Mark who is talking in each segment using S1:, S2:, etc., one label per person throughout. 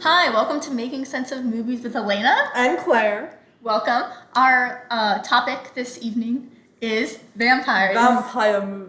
S1: Hi, welcome to Making Sense of Movies with Alaina.
S2: And Claire.
S1: Welcome. Our topic this evening is vampires.
S2: Vampire movies.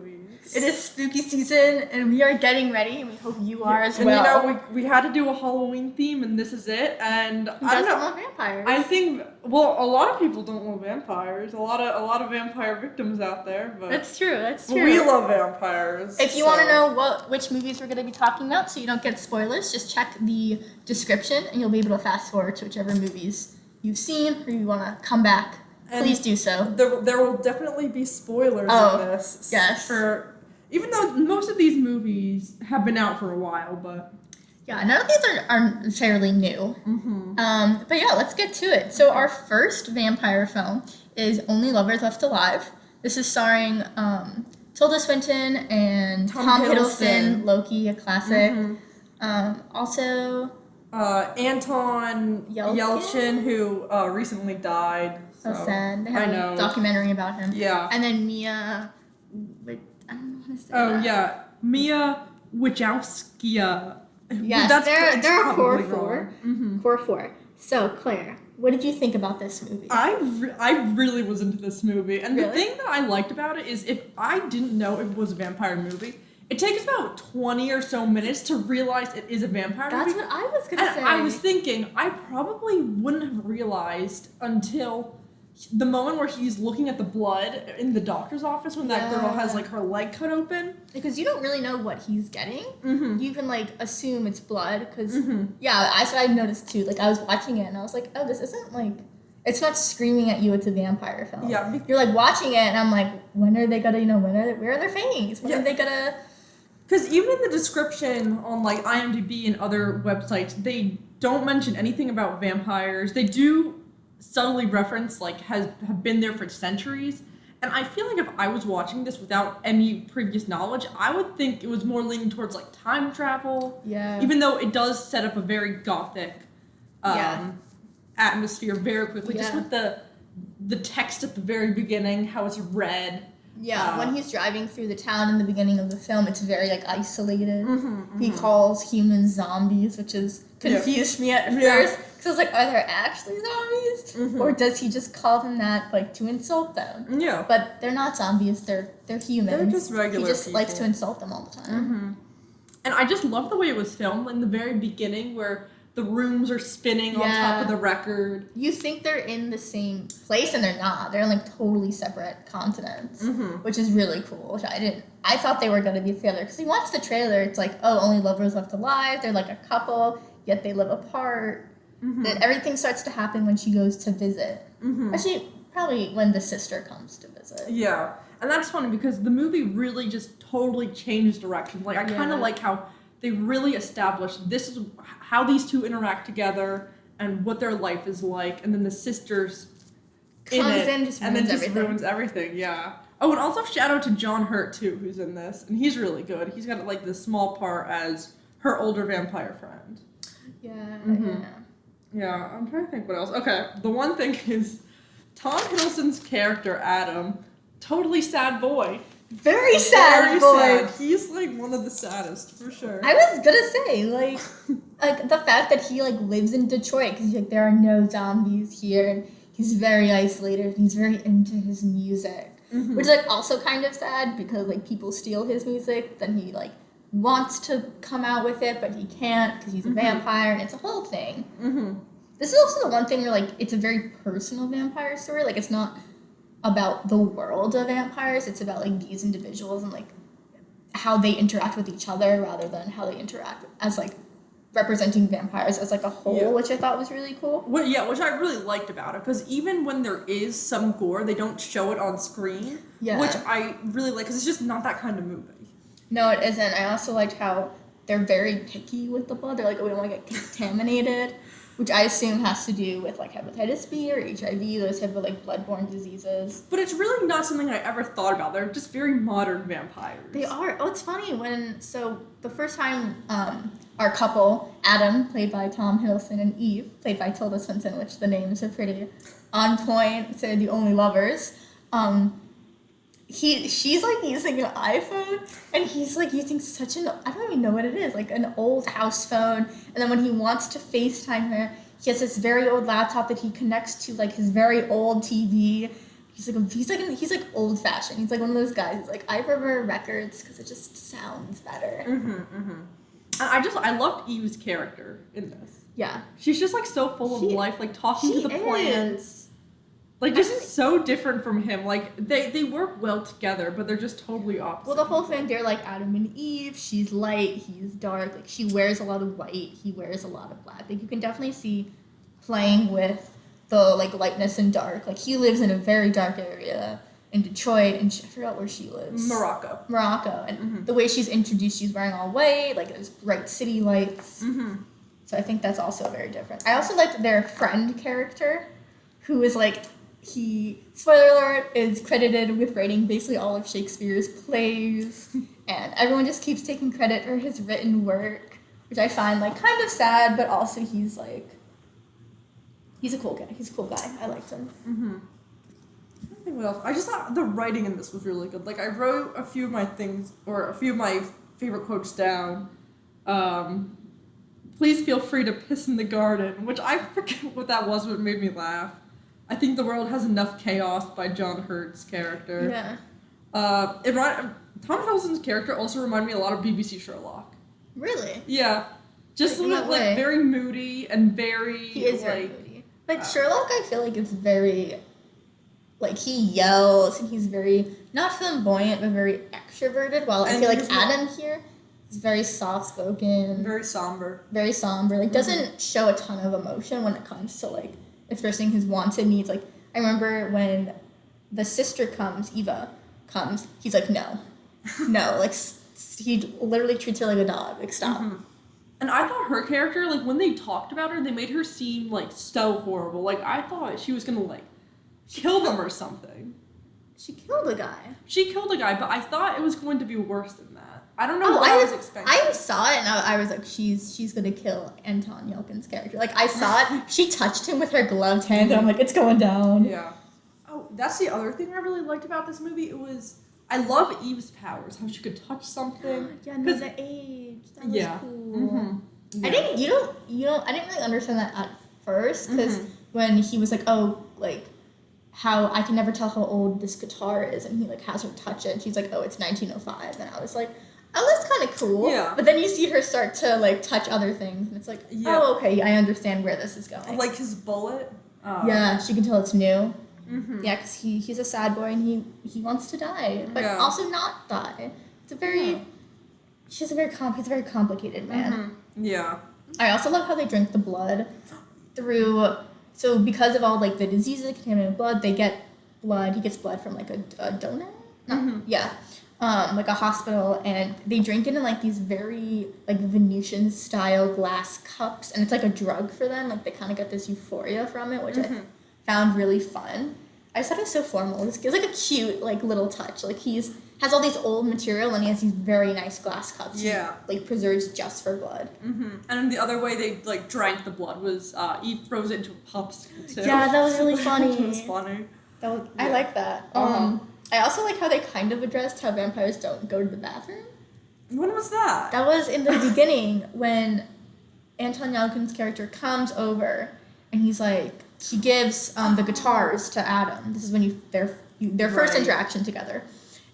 S1: It is spooky season, and we are getting ready, and we hope you are as
S2: and
S1: well.
S2: And we had to do a Halloween theme, and this is it. And
S1: I don't love vampires.
S2: I think, well, a lot of people don't love vampires. A lot of vampire victims out there. But
S1: That's true.
S2: But we love vampires.
S1: If you want to know which movies we're going to be talking about, so you don't get spoilers, just check the description, and you'll be able to fast forward to whichever movies you've seen, or you want to come back. And please do so.
S2: There will definitely be spoilers in this.
S1: Yes.
S2: Even though most of these movies have been out for a while, but...
S1: Yeah, none of these are fairly new.
S2: Mm-hmm.
S1: But yeah, let's get to it. So our first vampire film is Only Lovers Left Alive. This is starring Tilda Swinton and Tom Hiddleston, Loki, a classic.
S2: Mm-hmm.
S1: Also...
S2: Anton Yelchin, who recently died.
S1: So sad. They have a documentary about him.
S2: Yeah.
S1: And then Mia... I don't know how to say that.
S2: Yeah. Mia Wachowski.
S1: Yes, they're a core four.
S2: Mm-hmm.
S1: Core four. So, Claire, what did you think about this movie?
S2: I really was into this movie. And
S1: really?
S2: The thing that I liked about it is if I didn't know it was a vampire movie, it takes about 20 or so minutes to realize it is a vampire movie.
S1: That's what I was going to say.
S2: And I was thinking, I probably wouldn't have realized until the moment where he's looking at the blood in the doctor's office when that girl has, like, her leg cut open.
S1: Because you don't really know what he's getting.
S2: Mm-hmm.
S1: You can, like, assume it's blood. Because, I noticed, too. Like, I was watching it, and I was like, oh, this isn't, like... It's not screaming at you it's a vampire film.
S2: Yeah.
S1: You're, like, watching it, and I'm like, when are they gonna, where are their fangs? When are they gonna...
S2: Because even in the description on, like, IMDb and other websites, they don't mention anything about vampires. They do subtly reference, like, have been there for centuries. And I feel like if I was watching this without any previous knowledge, I would think it was more leaning towards, like, time travel.
S1: Yeah.
S2: Even though it does set up a very gothic atmosphere very quickly. Just with the text at the very beginning, how it's red.
S1: Yeah, when he's driving through the town in the beginning of the film, it's very, like, isolated.
S2: Mm-hmm.
S1: He calls humans zombies, which is confused me at first. Because I was like, are there actually zombies?
S2: Mm-hmm.
S1: Or does he just call them that, like, to insult them?
S2: Yeah.
S1: But they're not zombies, they're humans.
S2: They're just regular
S1: He just
S2: people.
S1: likes to insult them all the time.
S2: Mm-hmm. And I just love the way it was filmed in the very beginning where the rooms are spinning on top of the record.
S1: You think they're in the same place, and they're not. They're in, like, totally separate continents, which is really cool. Which I thought they were going to be together. Because you watch the trailer, it's like, oh, only lovers left alive. They're like a couple, yet they live apart. Then everything starts to happen when she goes to visit. Actually, probably when the sister comes to visit.
S2: Yeah. And that's funny because the movie really just totally changed directions. Like, I kind of like how they really established this is how these two interact together and what their life is like, and then the sisters ruins everything. Yeah. Oh, and also shout out to John Hurt too, who's in this, and he's really good. He's got, like, this small part as her older vampire friend. Yeah. I'm trying to think what else. Okay, the one thing is Tom Hiddleston's character Adam, totally sad boy.
S1: Very sad boy.
S2: He's, like, one of the saddest, for sure.
S1: I was gonna say, like the fact that he, like, lives in Detroit, because, like, there are no zombies here, and he's very isolated, and he's very into his music, which is, like, also kind of sad, because, like, people steal his music, then he, like, wants to come out with it, but he can't, because he's a vampire, and it's a whole thing. This is also the one thing where, like, it's a very personal vampire story, like, it's not about the world of vampires, it's about, like, these individuals and, like, how they interact with each other rather than how they interact as, like, representing vampires as, like, a whole, which I thought was really cool.
S2: Well, yeah, which I really liked about it, because even when there is some gore, they don't show it on screen, which I really like, because it's just not that kind of movie.
S1: No, it isn't. I also liked how they're very picky with the blood. They're like, oh, we don't want to get contaminated. Which I assume has to do with, like, hepatitis B or HIV, those type of, like, bloodborne diseases.
S2: But it's really not something I ever thought about. They're just very modern vampires.
S1: They are. Oh, it's funny so the first time our couple, Adam, played by Tom Hiddleston, and Eve, played by Tilda Swinton, which the names are pretty on point, so the only lovers, she's like using an iPhone, and he's like using such an, I don't even know what it is, like an old house phone. And then when he wants to FaceTime her, he has this very old laptop that he connects to like his very old TV. He's like old fashioned. He's like one of those guys who's like, I prefer records because it just sounds better.
S2: And I loved Eve's character in this.
S1: Yeah,
S2: she's just like so full of life, like talking to the plants. Like, this is so different from him. Like, they work well together, but they're just totally opposite.
S1: Well, the whole thing, they're like Adam and Eve. She's light, he's dark. Like, she wears a lot of white, he wears a lot of black. Like, you can definitely see playing with the, like, lightness and dark. Like, he lives in a very dark area in Detroit, and I forgot where she lives. Morocco. And the way she's introduced, she's wearing all white, like, there's bright city lights. So I think that's also very different. I also liked their friend character, who is, like, he, spoiler alert, is credited with writing basically all of Shakespeare's plays, and everyone just keeps taking credit for his written work, which I find, like, kind of sad, but also he's, like, he's a cool guy. He's a cool guy. I liked him.
S2: I don't think what else. I just thought the writing in this was really good. Like, I wrote a few of my things, or a few of my favorite quotes down. Please feel free to piss in the garden, which I forget what that was, but it made me laugh. I think the world has enough chaos by John Hurt's character.
S1: Yeah.
S2: Tom Hiddleston's character also reminded me a lot of BBC Sherlock.
S1: Really?
S2: Yeah. Just like very moody and very
S1: he is very moody. Like Sherlock, I feel like is very like he yells and he's very not flamboyant but very extroverted. While I feel like Adam here is very soft spoken.
S2: Very somber.
S1: Very somber. Like doesn't show a ton of emotion when it comes to like expressing his wants and needs. Like I remember when the sister comes, Eva comes, he's like no, like he literally treats her like a dog. Like stop.
S2: And I thought her character, like when they talked about her, they made her seem like so horrible. Like I thought she was gonna like kill them or something.
S1: She killed a guy.
S2: But I thought it was going to be worse than that. I don't know what I was expecting.
S1: I saw it and I was like, she's gonna kill Anton Yelkin's character. Like I saw it, she touched him with her gloved hand, and I'm like, it's going down.
S2: Yeah. Oh, that's the other thing I really liked about this movie. I love Eve's powers, how she could touch something.
S1: Yeah, no, the age. That was cool.
S2: Yeah.
S1: I didn't really understand that at first because when he was like, oh, like how I can never tell how old this guitar is, and he like has her touch it, and she's like, oh, it's 1905, and I was like, oh, that's kind of cool.
S2: Yeah.
S1: But then you see her start to like touch other things, and it's like, oh, okay, I understand where this is going.
S2: Like his bullet.
S1: Yeah, she can tell it's new. Yeah, because he's a sad boy and he wants to die, but also not die. It's a very he's a very complicated man.
S2: Yeah.
S1: I also love how they drink the blood so because of all like the diseases that contaminate blood, he gets blood from like a donor? Like a hospital, and they drink it in like these very like Venetian style glass cups, and it's like a drug for them. Like they kind of get this euphoria from it, which I found really fun. I just thought it was so formal. It's like a cute like little touch. Like has all these old material, and he has these very nice glass cups.
S2: Yeah.
S1: He, like preserves just for blood.
S2: And the other way they like drank the blood was Eve throws it into a popsicle too.
S1: Yeah, that was really funny.
S2: It was funny.
S1: I like that. I also like how they kind of addressed how vampires don't go to the bathroom.
S2: When was that?
S1: That was in the beginning when Anton Yelkin's character comes over and he's like, he gives the guitars to Adam. This is when their first interaction together.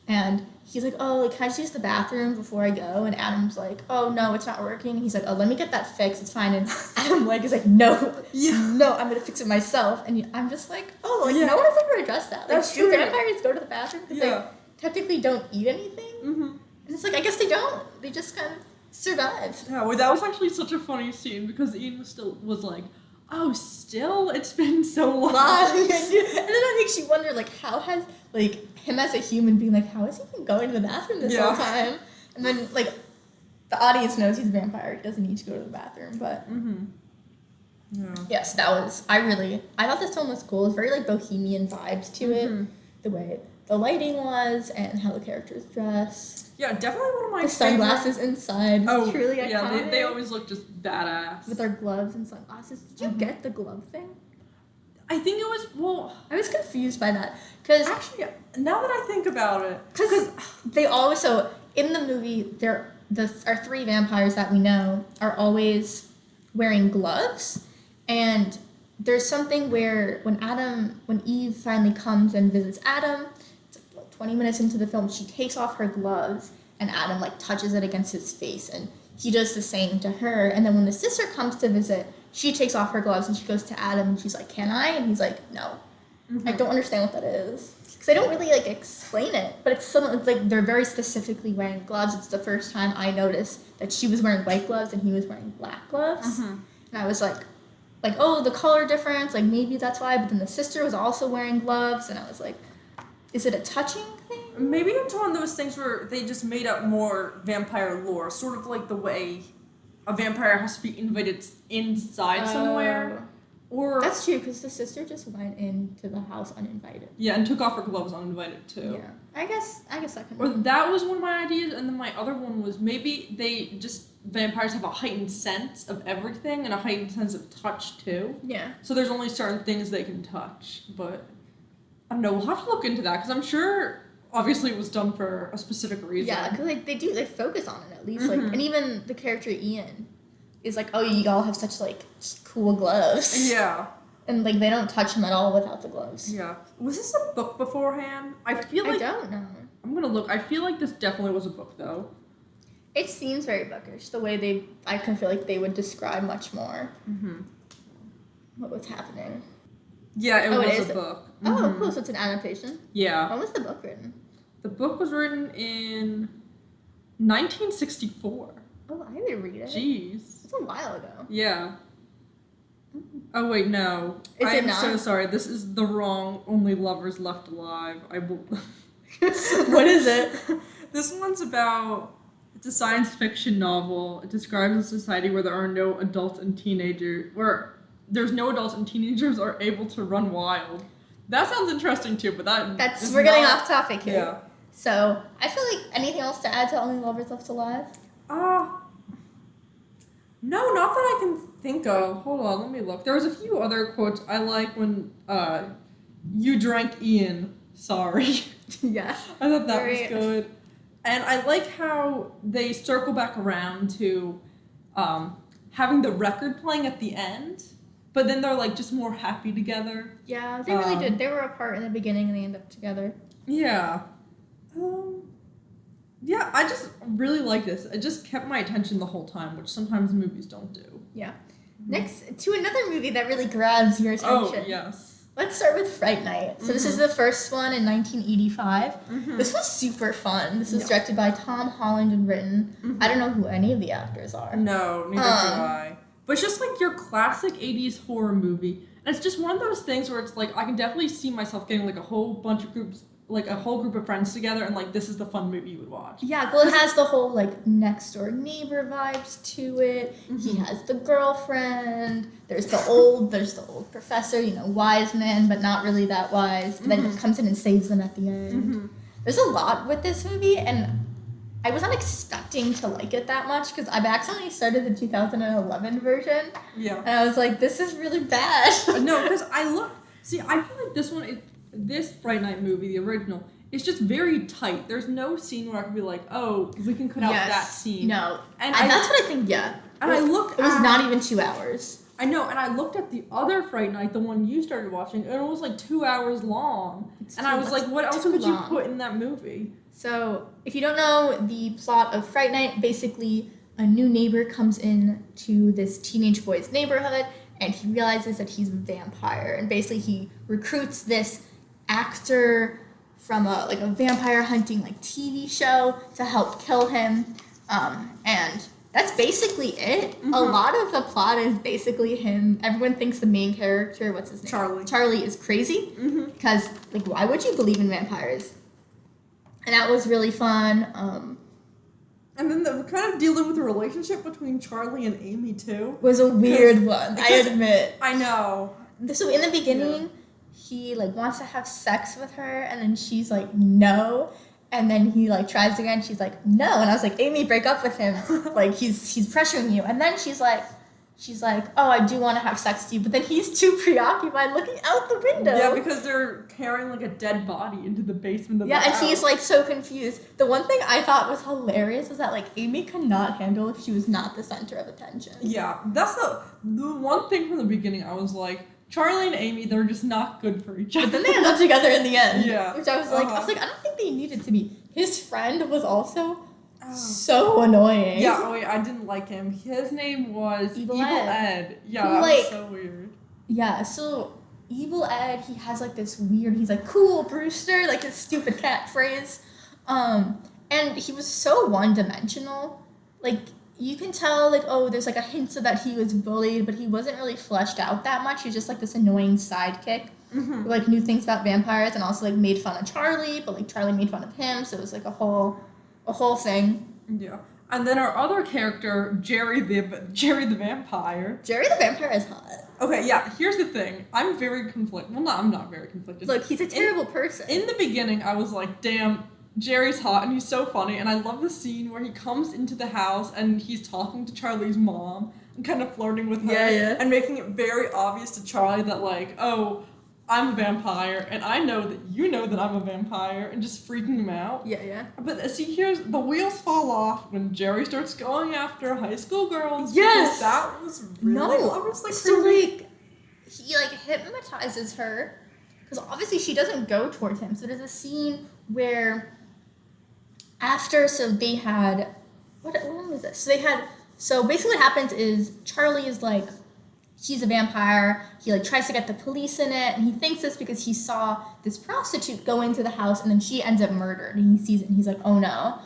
S1: And he's like, oh, like, can I just use the bathroom before I go? And Adam's like, oh, no, it's not working. And he's like, oh, let me get that fixed. It's fine. And Adam is like, no, I'm going to fix it myself. And I'm just like, oh, like, no one has ever addressed that. Like,
S2: That's true.
S1: Do vampires go to the bathroom? Because they technically don't eat anything? And it's like, I guess they don't. They just kind of survive.
S2: Yeah, well, that was actually such a funny scene because Ian was like, oh, still? It's been so long.
S1: And then that makes you wonder, like, how has, like, him as a human being, like, how has he been going to the bathroom this whole time? And then, like, the audience knows he's a vampire. He doesn't need to go to the bathroom, but... Yes, I thought this film was cool. It was very, like, bohemian vibes to it. The way the lighting was and how the characters dress.
S2: Yeah, definitely one of my
S1: The sunglasses inside.
S2: Oh,
S1: truly
S2: yeah,
S1: iconic.
S2: they always look just badass.
S1: With their gloves and sunglasses. Did you get the glove thing?
S2: I think it was,
S1: I was confused by that. Because
S2: actually, now that I think about it.
S1: Because they always, so in the movie, our 3 vampires that we know are always wearing gloves. And there's something where when Eve finally comes and visits Adam, it's like 20 minutes into the film, she takes off her gloves and Adam like touches it against his face and he does the same to her. And then when the sister comes to visit, she takes off her gloves and she goes to Adam and she's like, "Can I?" And he's like, "No." I don't understand what that is. Because they don't really like explain it. But it's like they're very specifically wearing gloves. It's the first time I noticed that she was wearing white gloves and he was wearing black gloves. And I was like, oh, the color difference, like maybe that's why. But then the sister was also wearing gloves and I was like, is it a touching thing?
S2: Maybe it's one of those things where they just made up more vampire lore, sort of like the way a vampire has to be invited inside somewhere. Or
S1: that's true, because the sister just went into the house uninvited.
S2: Yeah, and took off her gloves uninvited too.
S1: Yeah, I guess that can.
S2: Or that was one of my ideas, and then my other one was maybe vampires have a heightened sense of everything and a heightened sense of touch too.
S1: Yeah.
S2: So there's only certain things they can touch, but I don't know. We'll have to look into that because I'm sure. Obviously, it was done for a specific reason.
S1: Yeah, because they focus on it at least, like, and even the character Ian is like, "Oh, you all have such like cool gloves."
S2: Yeah.
S1: And like they don't touch him at all without the gloves.
S2: Yeah. Was this a book beforehand? I
S1: don't know.
S2: I'm gonna look. I feel like this definitely was a book though.
S1: It seems very bookish. The way I can feel like they would describe much more. What was happening.
S2: Yeah, it was a book.
S1: Oh, cool. So it's an adaptation?
S2: Yeah.
S1: When was the book written?
S2: The book was written in 1964.
S1: Oh, I didn't read it.
S2: Jeez.
S1: It's a while ago.
S2: Yeah. Oh, wait, no.
S1: Is it not?
S2: I'm so sorry. This is the wrong Only Lovers Left Alive.
S1: What is it?
S2: This one's about... It's a science fiction novel. It describes a society where there are no adults and teenagers... Where there's no adults and teenagers are able to run wild. That sounds interesting, too, but
S1: we're getting off topic here.
S2: Yeah.
S1: So, I feel like anything else to add to Only Lovers Left Alive?
S2: No, not that I can think of. Hold on, let me look. There was a few other quotes I like when, you drank Ian. Sorry.
S1: Yeah.
S2: I thought that was good. And I like how they circle back around to, having the record playing at the end, but then they're, like, just more happy together.
S1: Yeah, they really did. They were apart in the beginning and they end up together.
S2: Yeah. Yeah, I just really like this. It just kept my attention the whole time, which sometimes movies don't do.
S1: Yeah. Next, to another movie that really grabs your attention.
S2: Oh, yes.
S1: Let's start with Fright Night. So this is the first one in 1985. This was super fun. This was directed by Tom Holland and written. I don't know who any of the actors are.
S2: No, neither do I. But it's just like your classic 80s horror movie. And it's just one of those things where it's like, I can definitely see myself getting like a whole group of friends together and like, this is the fun movie you would watch.
S1: Yeah, well, it has the whole like next door neighbor vibes to it. He has the girlfriend. There's the old professor, wise man, but not really that wise. But then he comes in and saves them at the end. There's a lot with this movie, and I wasn't expecting to like it that much because I've accidentally started the 2011 version.
S2: Yeah.
S1: And I was like, this is really bad.
S2: No, because I feel like this Fright Night movie, the original, is just very tight. There's no scene where I could be like, oh, we can cut out that scene.
S1: No. And that's what I think, yeah.
S2: And
S1: it was not even 2 hours.
S2: I know, and I looked at the other Fright Night, the one you started watching, and it was like 2 hours long. I was like, what else could you put in that movie?
S1: So, if you don't know the plot of Fright Night, basically a new neighbor comes in to this teenage boy's neighborhood, and he realizes that he's a vampire. And basically he recruits this actor from a vampire hunting TV show to help kill him. And that's basically it. A lot of the plot is basically him. Everyone thinks the main character, what's his name? Charlie is crazy. Because, why would you believe in vampires? And that was really fun.
S2: And then the kind of dealing with the relationship between Charlie and Amy, too.
S1: Was a weird one, I admit.
S2: I know.
S1: So in the beginning, he, wants to have sex with her, and then she's like, no. And then he, tries again, she's like, no. And I was like, Amy, break up with him. He's pressuring you. And then she's like, she's like, oh, I do want to have sex with you, but then he's too preoccupied looking out the window.
S2: Yeah, because they're carrying like a dead body into the basement of the house.
S1: Yeah, and he's like so confused. The one thing I thought was hilarious was that like Amy could not handle if she was not the center of attention.
S2: Yeah, that's the one thing from the beginning. I was like, Charlie and Amy, they're just not good for each other.
S1: But then they end up together in the end.
S2: Yeah.
S1: Which I was like, I don't think they needed to be. His friend was also so annoying.
S2: Yeah, oh wait, I didn't like him. His name was Evil Ed. Yeah,
S1: who,
S2: that
S1: like,
S2: was so weird.
S1: Yeah, so Evil Ed, he has like this weird, he's like, cool, Brewster, like his stupid catchphrase. And he was so one-dimensional. Like, you can tell, like, oh, there's like a hint of that he was bullied, but he wasn't really fleshed out that much. He was just like this annoying sidekick who like knew things about vampires and also like made fun of Charlie, but like Charlie made fun of him, so it was like a whole thing.
S2: Yeah. And then our other character, Jerry the vampire.
S1: Jerry the vampire is hot.
S2: Okay, yeah, here's the thing. I'm very conflicted. Well, I'm not very conflicted.
S1: Look, he's a terrible person.
S2: In the beginning, I was like, damn, Jerry's hot and he's so funny. And I love the scene where he comes into the house and he's talking to Charlie's mom and kind of flirting with her.
S1: Yeah.
S2: And making it very obvious to Charlie that, like, oh, I'm a vampire, and I know that you know that I'm a vampire, and just freaking him out.
S1: Yeah.
S2: But see, here's the wheels fall off when Jerry starts going after high school girls.
S1: Yes,
S2: that was really obviously
S1: so
S2: creepy.
S1: like he like hypnotizes her because obviously she doesn't go towards him. So there's a scene where they had what was this? So basically what happens is Charlie is like, he's a vampire. He like tries to get the police in it, and he thinks this because he saw this prostitute go into the house, and then she ends up murdered. And he sees it, and he's like, "Oh no!"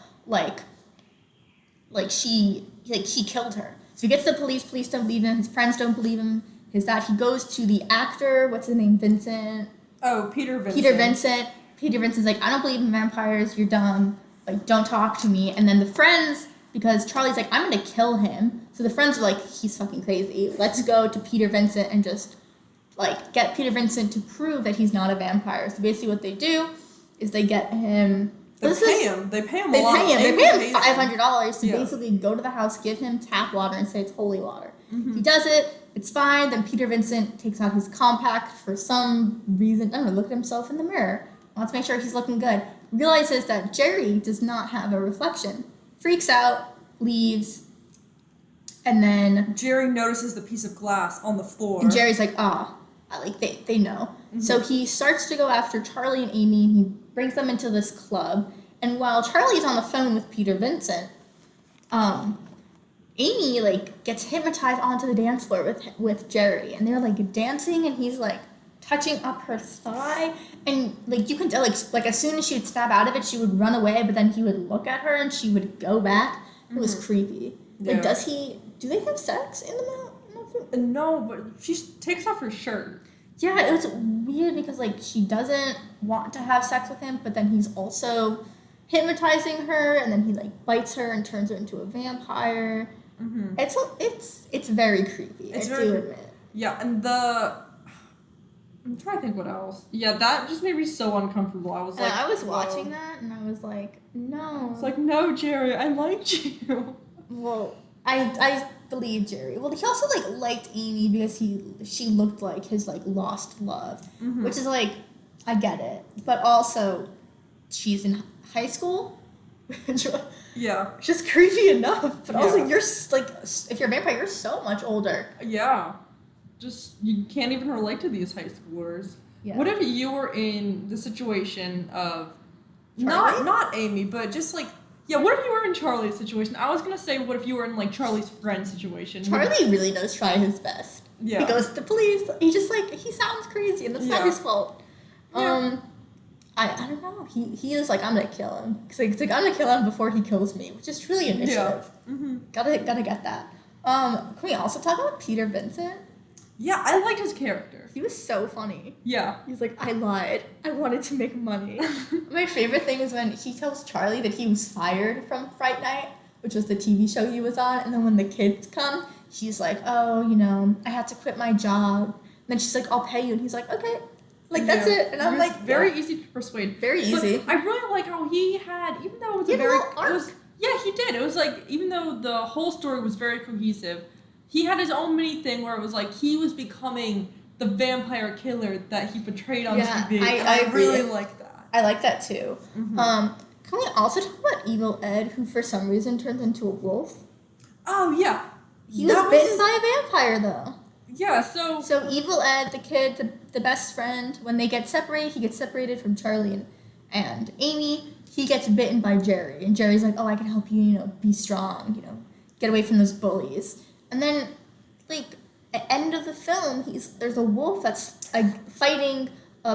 S1: He killed her. So he gets the police. Police don't believe him. His friends don't believe him. His dad. He goes to the actor. What's his name? Vincent.
S2: Oh, Peter Vincent.
S1: Peter Vincent's like, "I don't believe in vampires. You're dumb. Like, don't talk to me." And then the friends, because Charlie's like, "I'm gonna kill him." So the friends are like, he's fucking crazy. Let's go to Peter Vincent and just, like, get Peter Vincent to prove that he's not a vampire. So basically what they do is they get him...
S2: They pay him a lot.
S1: They pay him $500 to basically go to the house, give him tap water, and say it's holy water. He does it. It's fine. Then Peter Vincent takes out his compact for some reason. I don't know, look at himself in the mirror. Wants to make sure he's looking good. Realizes that Jerry does not have a reflection. Freaks out. Leaves. And then
S2: Jerry notices the piece of glass on the floor.
S1: And Jerry's like, they know. So he starts to go after Charlie and Amy, and he brings them into this club. And while Charlie's on the phone with Peter Vincent, Amy like gets hypnotized onto the dance floor with Jerry, and they're like dancing, and he's like touching up her thigh, and like you can tell like as soon as she would snap out of it, she would run away, but then he would look at her and she would go back. It was creepy. Like, do they have sex in the film?
S2: No, but she takes off her shirt.
S1: Yeah, it was weird because, like, she doesn't want to have sex with him, but then he's also hypnotizing her, and then he, like, bites her and turns her into a vampire. It's very creepy, I do admit.
S2: Yeah, and I'm trying to think what else. Yeah, that just made me so uncomfortable. I was like...
S1: I was watching that, and I was like, no.
S2: It's like, no, Jerry, I liked you.
S1: Well... I believe Jerry. Well, he also like liked Amy because she looked like his like lost love, which is like, I get it, but also she's in high school, which just creepy enough. But also you're like, if you're a vampire, you're so much older.
S2: Yeah, just you can't even relate to these high schoolers. Yeah. What if you were in the situation of not Amy, but just like. Yeah, what if you were in Charlie's situation? I was going to say, what if you were in, like, Charlie's friend's situation?
S1: Really does try his best.
S2: Yeah.
S1: He goes to the police. He just, like, he sounds crazy, and that's not his fault. I don't know. He is like, I'm going to kill him. It's like, I'm going to kill him before he kills me, which is truly initiative. Yeah. Gotta get that. Can we also talk about Peter Vincent?
S2: Yeah, I liked his character.
S1: He was so funny.
S2: Yeah.
S1: He's like, I lied. I wanted to make money. My favorite thing is when he tells Charlie that he was fired from Fright Night, which was the TV show he was on, and then when the kids come, she's like, oh, I had to quit my job. And then she's like, I'll pay you. And he's like, okay. Like, that's it. And I'm like,
S2: very easy to persuade.
S1: Very easy.
S2: But I really like how he had, even though it was
S1: he did.
S2: Yeah, he did. It was like, even though the whole story was very cohesive, he had his own mini thing where it was like he was becoming the vampire killer that he portrayed on TV.
S1: I
S2: really like that.
S1: I like that too. Can we also talk about Evil Ed, who for some reason turns into a wolf?
S2: Oh yeah,
S1: he was bitten by a vampire though.
S2: Yeah, so
S1: Evil Ed, the kid, the best friend, when they get separated, he gets separated from Charlie and Amy. He gets bitten by Jerry, and Jerry's like, "Oh, I can help you, you know, be strong, you know, get away from those bullies." And then, like, at the end of the film, there's a wolf that's fighting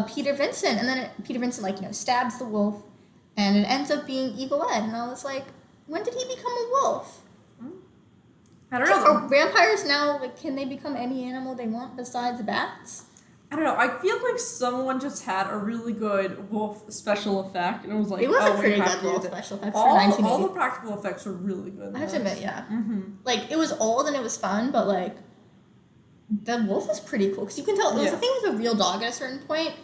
S1: Peter Vincent, and then Peter Vincent, like, you know, stabs the wolf, and it ends up being Evil Ed. And I was like, when did he become a wolf?
S2: I don't know.
S1: Are vampires now, like, can they become any animal they want besides bats?
S2: I don't know. I feel like someone just had a really good wolf special effect, and it was like,
S1: it was a pretty good wolf special effect for
S2: all
S1: 1980.
S2: All the practical effects were really good.
S1: I have to admit, yeah. Like, it was old and it was fun, but, like, the wolf was pretty cool, because you can tell, I think it was a real dog at a certain point.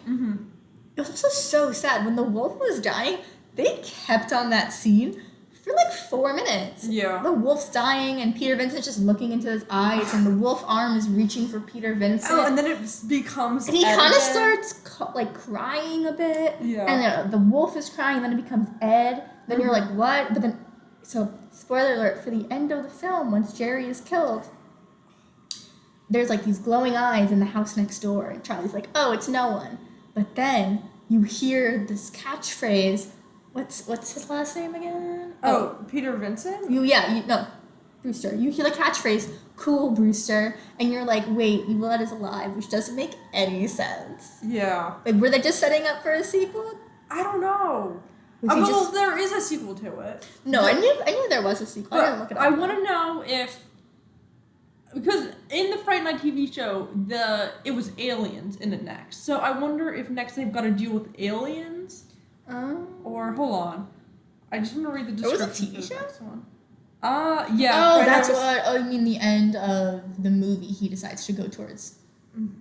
S1: It was also so sad. When the wolf was dying, they kept on that scene for like 4 minutes.
S2: Yeah.
S1: The wolf's dying, and Peter Vincent's just looking into his eyes, and the wolf arm is reaching for Peter Vincent.
S2: Oh, and then it becomes.
S1: And he kind of starts crying a bit.
S2: Yeah.
S1: And the wolf is crying, and then it becomes Ed. Then you're like, what? But then, so spoiler alert for the end of the film, once Jerry is killed, there's like these glowing eyes in the house next door, and Charlie's like, oh, it's no one. But then you hear this catchphrase. What's his last name again?
S2: Oh, Peter Vincent?
S1: No, Brewster. You hear the catchphrase, cool, Brewster, and you're like, wait, Evil Ed is alive, which doesn't make any sense.
S2: Yeah.
S1: Like, were they just setting up for a sequel?
S2: I don't know. Well, there is a sequel to it.
S1: No, I knew there was a sequel. I didn't look it up.
S2: I want to know if... Because in the Fright Night TV show, it was aliens in it next. So I wonder if next they've got to deal with aliens... Or hold on, I just want to read the description.
S1: It was a TV show?
S2: Next one. Yeah.
S1: Oh, that's what. Oh, you mean the end of the movie? He decides to go towards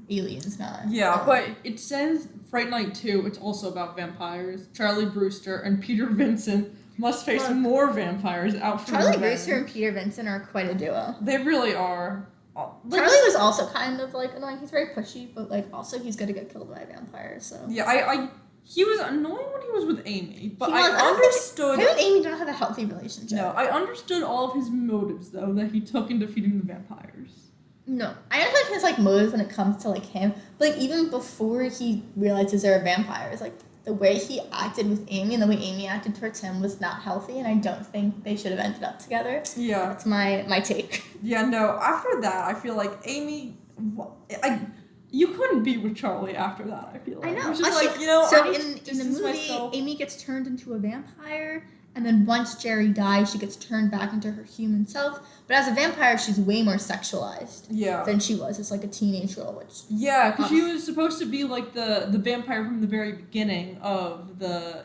S1: aliens, not.
S2: Yeah, but it says Fright Night 2. It's also about vampires. Charlie Brewster and Peter Vincent must face more vampires out from
S1: Charlie Brewster and Peter Vincent are quite a duo.
S2: They really are.
S1: Charlie was also kind of like annoying. He's very pushy, but like also he's gonna get killed by vampires. So
S2: yeah, he was annoying when he was with Amy, but I
S1: understood. Him and Amy don't have a healthy relationship.
S2: No, I understood all of his motives though that he took in defeating the vampires.
S1: No, I understand his like motives when it comes to like him, but like even before he realizes there are vampires, like the way he acted with Amy and the way Amy acted towards him was not healthy, and I don't think they should have ended up together. Yeah, that's my take.
S2: Yeah, no. After that, I feel like Amy, you couldn't be with Charlie after that, I feel like.
S1: I know.
S2: It was just like, you know,
S1: so in the movie, Amy gets turned into a vampire, and then once Jerry dies, she gets turned back into her human self. But as a vampire, she's way more sexualized than she was as like a teenage girl, which...
S2: Yeah, because she was supposed to be like the vampire from the very beginning of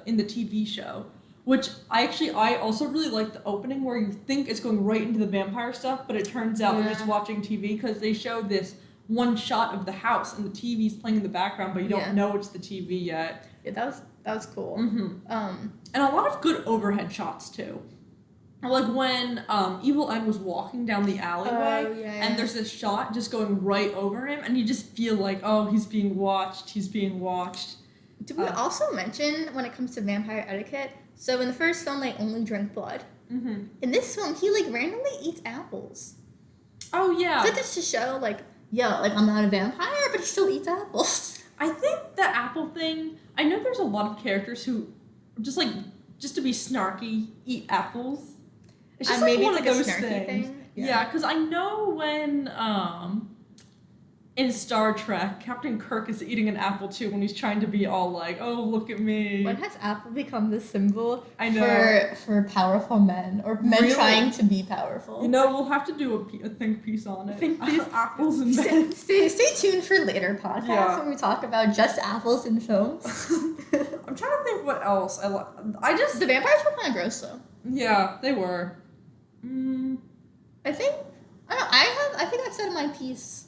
S2: in the TV show. Which I also really like the opening where you think it's going right into the vampire stuff, but it turns out they're just watching TV because they showed this one shot of the house and the TV's playing in the background, but you don't know it's the TV yet.
S1: Yeah, that was cool.
S2: And a lot of good overhead shots too. Like when Evil Ed was walking down the alleyway, and there's this shot just going right over him, and you just feel like, oh, he's being watched. Did
S1: we also mention when it comes to vampire etiquette? So in the first film, they only drink blood. In this film, he like randomly eats apples.
S2: Oh yeah.
S1: Is that just to show like, I'm not a vampire, but he still eats apples.
S2: I think the apple thing, I know there's a lot of characters who just to be snarky, eat apples. It's just
S1: maybe
S2: one
S1: it's
S2: of
S1: like
S2: those
S1: a snarky
S2: things.
S1: thing.
S2: Yeah, because I know when in Star Trek, Captain Kirk is eating an apple too when he's trying to be all like, oh, look at me.
S1: When has apple become the symbol for powerful men or men trying to be powerful?
S2: You know, we'll have to do a think piece on it. Apples and men.
S1: Stay tuned for later podcasts when we talk about just apples in films.
S2: I'm trying to think what else the
S1: vampires were kind of gross though.
S2: Yeah, they were.
S1: I think I've said my piece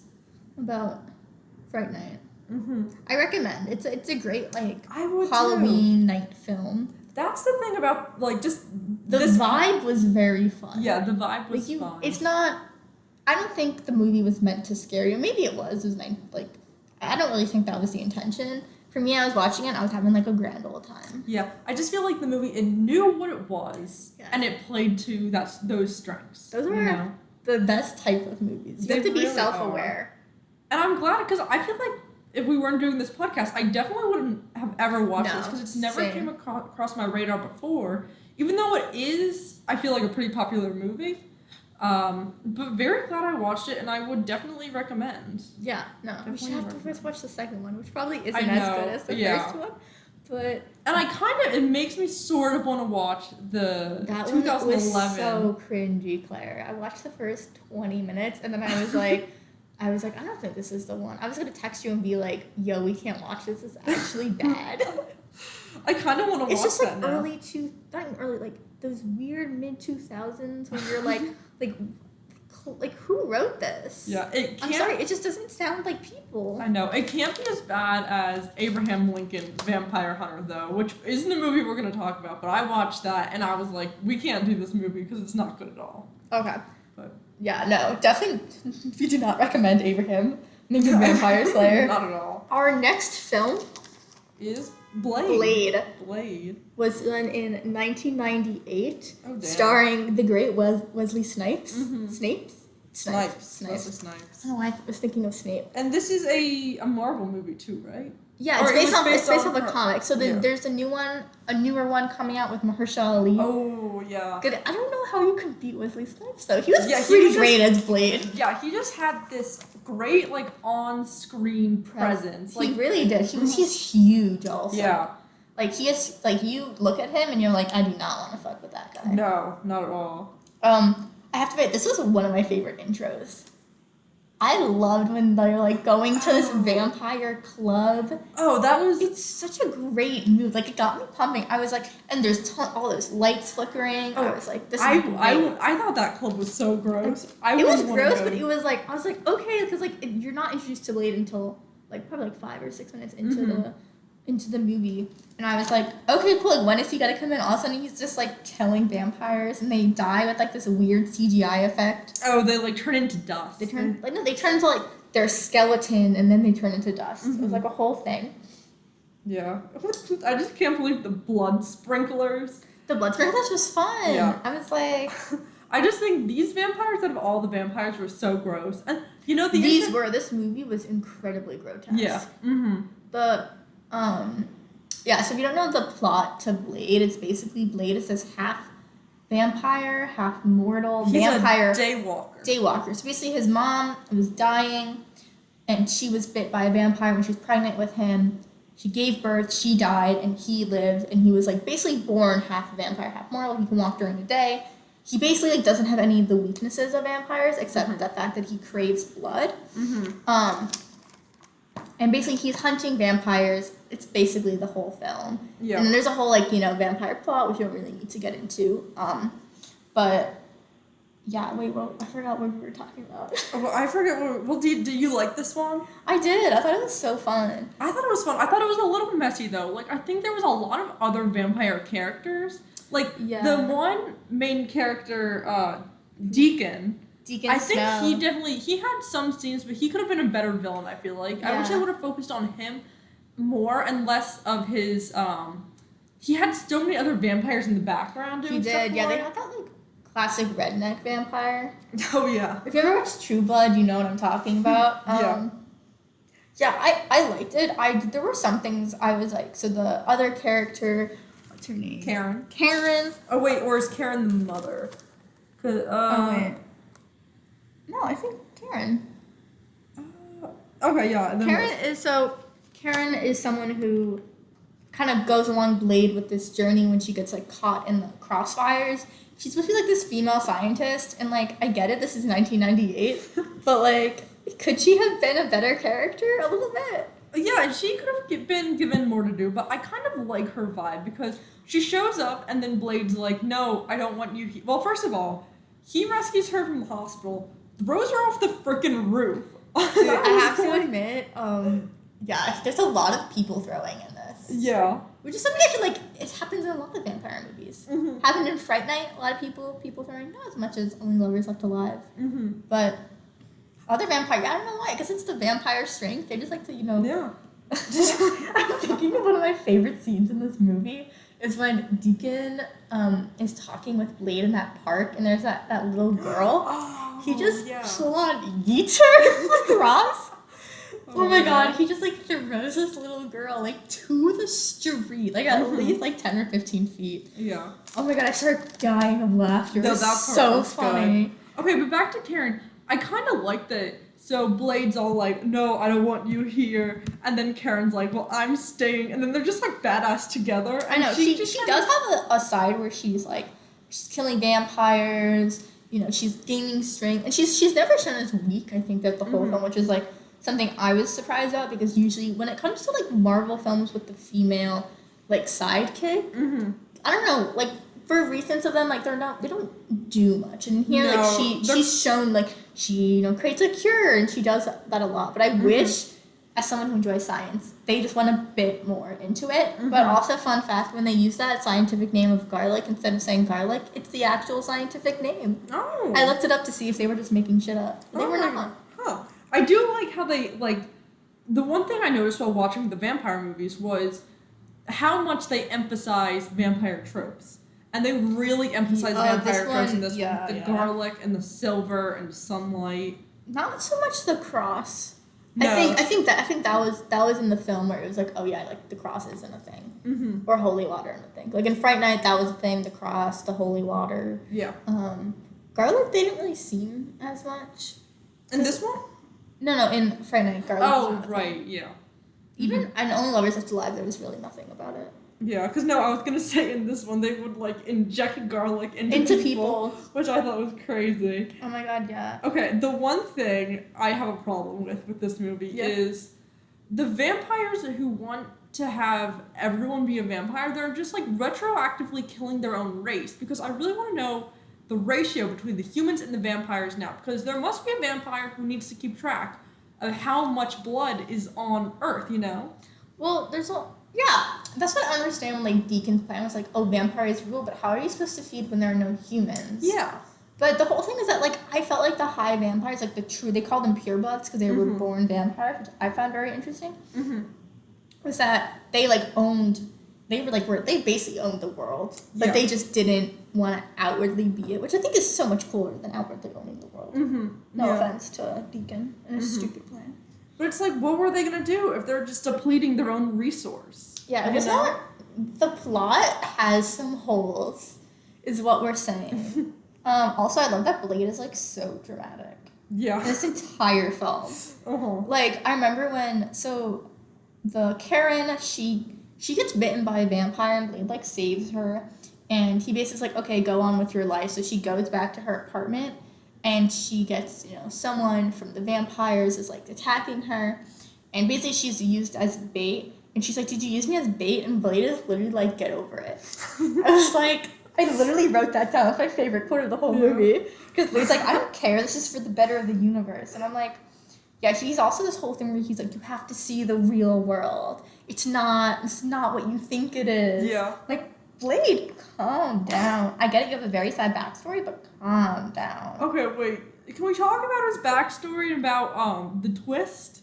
S1: about Fright Night. I recommend. It's a great Halloween night film.
S2: That's the thing about just
S1: the vibe was very fun.
S2: Yeah, the vibe was fun.
S1: It's not. I don't think the movie was meant to scare you. Maybe it was. It was like, I don't really think that was the intention. For me, I was watching it and I was having like a grand old time.
S2: Yeah, I just feel like the movie, it knew what it was, and it played to those strengths.
S1: Those are the best type of movies. You have to be
S2: really
S1: self-aware.
S2: And I'm glad, because I feel like if we weren't doing this podcast, I definitely wouldn't have ever watched this, because it's never came across my radar before. Even though it is, I feel like, a pretty popular movie. But very glad I watched it, and I would definitely recommend.
S1: Yeah, no, we should have to first watch the second one, which probably isn't
S2: as
S1: good as the first one. But
S2: it makes me sort of want to watch the 2011.
S1: One was so cringy, Claire. I watched the first 20 minutes, and then I was like, I don't think this is the one. I was gonna text you and be like, yo, we can't watch this. It's actually bad.
S2: I kind of want to watch that.
S1: It's just like like those weird mid 2000s when you're like who wrote this?
S2: Yeah, it can't.
S1: I'm sorry, it just doesn't sound like people.
S2: I know. It can't be as bad as Abraham Lincoln Vampire Hunter, though, which isn't a movie we're going to talk about, but I watched that and I was like, we can't do this movie because it's not good at all.
S1: Okay.
S2: But
S1: yeah, no, definitely we do not recommend Abraham Lincoln Vampire Slayer.
S2: Not at all.
S1: Our next film
S2: is Blade. Was
S1: done in 1998,
S2: starring
S1: the great Wesley Snipes.
S2: Mm-hmm.
S1: Snipes.
S2: Wesley Snipes.
S1: I don't know why I was thinking of Snape.
S2: And this is a Marvel movie too, right?
S1: Yeah, it's based on the comic. So there's a newer one coming out with Mahershala Ali.
S2: Oh yeah.
S1: Good. I don't know how you can beat Wesley Snipes though. He was pretty great as Blade.
S2: Yeah, he just had this great like on-screen presence.
S1: He really did. He's huge also.
S2: Yeah.
S1: Like he is like you look at him and you're like, I do not want to fuck with that guy.
S2: No, not at all.
S1: I have to admit, this was one of my favorite intros. I loved when they're like going to this vampire club.
S2: Oh,
S1: it's such a great move. Like it got me pumping. I was like, and there's all those lights flickering. I was like, this is great.
S2: I thought that club was so gross.
S1: It was gross, but it was like, I was like, okay, because like you're not introduced to Blade until like probably like 5 or 6 minutes into the movie. And I was like, okay, cool, like when is he gonna come in? All of a sudden he's just like killing vampires and they die with like this weird CGI effect.
S2: Oh, they like turn into dust.
S1: They turn into like their skeleton and then they turn into dust. Mm-hmm. It was like a whole thing.
S2: Yeah. I just can't believe the blood sprinklers.
S1: The blood sprinklers was fun. Yeah. I was like
S2: I just think these vampires out of all the vampires were so gross. And you know
S1: this movie was incredibly grotesque.
S2: Yeah. Mm-hmm.
S1: So if you don't know the plot to Blade, it's basically Blade is this half vampire, half mortal vampire.
S2: He's a daywalker.
S1: Daywalker. So basically his mom was dying and she was bit by a vampire when she was pregnant with him. She gave birth, she died, and he lived, and he was like basically born half vampire, half mortal. He can walk during the day. He basically like doesn't have any of the weaknesses of vampires except the fact that he craves blood. Mm-hmm. And basically he's hunting vampires. It's basically the whole film. Yeah. And then there's a whole vampire plot which you don't really need to get into. But yeah, wait, I forgot what we were talking about.
S2: I forget what did you like this one?
S1: I did. I thought it was so fun.
S2: I thought it was fun. I thought it was a little messy though. Like I think there was a lot of other vampire characters. Like the one main character, Deacon. I think he had some scenes, but he could have been a better villain, I feel like. Yeah. I wish I would have focused on him more and less of his, he had so many other vampires in the background doing stuff.
S1: He did, they had that, classic redneck vampire.
S2: Oh, yeah.
S1: If you ever watched True Blood, you know what I'm talking about. I liked it. There were some things I was like, so the other character, what's her name? Karen.
S2: Oh, wait, or is Karen the mother?
S1: Wait. No, I think Karen.
S2: Okay, yeah.
S1: Karen is someone who kind of goes along Blade with this journey when she gets caught in the crossfires. She's supposed to be this female scientist, and I get it, this is 1998, but could she have been a better character a little bit?
S2: Yeah, she could have been given more to do, but I kind of like her vibe because she shows up and then Blade's like, no, I don't want you. Well, first of all, he rescues her from the hospital, throws her off the freaking roof.
S1: Dude, I have to admit, there's a lot of people throwing in this.
S2: Yeah.
S1: Which is something I feel like it happens in a lot of vampire movies. Mm-hmm. Happened in Fright Night, a lot of people throwing, not as much as Only Lovers Left Alive. Mm-hmm. But other vampire, I don't know why. I guess it's the vampire strength. They just like to,
S2: Yeah.
S1: I'm thinking of one of my favorite scenes in this movie is when Deacon is talking with Blade in that park, and there's that little girl. He just full on yeets her across. Oh my god, he just like throws this little girl like to the street, like at least like 10 or 15 feet.
S2: Yeah.
S1: Oh my god, I started dying of laughter.
S2: No,
S1: It was so funny.
S2: Good. Okay, but back to Karen. I kind of like that. So Blade's all like, no, I don't want you here. And then Karen's like, well, I'm staying. And then they're just like badass together.
S1: I know, she does have a side where she's like, she's killing vampires, she's gaining strength. And she's never shown as weak, I think, that the whole film, which is like something I was surprised about, because usually when it comes to like Marvel films with the female like sidekick, I don't know, like for recent of them, like they don't do much. And here, like she's shown like she creates a cure, and she does that a lot. But I wish, as someone who enjoys science, they just went a bit more into it. But also, fun fact, when they use that scientific name of garlic, instead of saying garlic, it's the actual scientific name. Oh. I looked it up to see if they were just making shit up. They were not.
S2: Huh. I do like how they, like, the one thing I noticed while watching the vampire movies was how much they emphasize vampire tropes. And they really emphasize vampire tropes in this one. The garlic and the silver and sunlight.
S1: Not so much the cross.
S2: No.
S1: I think that was in the film where it was like, oh yeah, like the cross isn't a thing. Or holy water isn't a thing. Like in Fright Night, that was a thing, the cross, the holy water.
S2: Yeah.
S1: Garlic, they didn't really seem as much.
S2: In this one?
S1: No, in Fright Night, garlic.
S2: Oh, right, yeah.
S1: Even in Only Lovers Left Alive, there was really nothing about it.
S2: Yeah, because I was going to say in this one, they would, like, inject garlic into people. Which I thought was crazy.
S1: Oh my god, yeah.
S2: Okay, the one thing I have a problem with this movie is the vampires who want to have everyone be a vampire, they're just, like, retroactively killing their own race. Because I really want to know the ratio between the humans and the vampires now. Because there must be a vampire who needs to keep track of how much blood is on Earth,
S1: Well, that's what I understand when, like, Deacon's plan was like, oh, vampires rule, but how are you supposed to feed when there are no humans?
S2: Yeah.
S1: But the whole thing is that, like, I felt like the high vampires, like, they called them purebloods because they were born vampires, which I found very interesting, was that they, like, they basically owned the world, but they just didn't want to outwardly be it, which I think is so much cooler than outwardly owning the world. No offense to Deacon and his stupid plan.
S2: But it's like, what were they going to do if they're just depleting their own resource?
S1: Yeah, the plot has some holes, is what we're saying. Also, I love that Blade is, like, so dramatic.
S2: Yeah.
S1: This entire film. Like, I remember when, the Karen, she gets bitten by a vampire, and Blade, like, saves her. And he basically is like, okay, go on with your life. So she goes back to her apartment, and she gets, someone from the vampires is, like, attacking her. And basically she's used as bait. And she's like, did you use me as bait? And Blade is literally like, get over it. I was like, I literally wrote that down. It's my favorite quote of the whole movie. Because Blade's like, I don't care. This is for the better of the universe. And I'm like, yeah, he's also this whole thing where he's like, you have to see the real world. It's not what you think it is.
S2: Yeah.
S1: Like, Blade, calm down. I get it, you have a very sad backstory, but calm down.
S2: Okay, wait. Can we talk about his backstory and about the twist?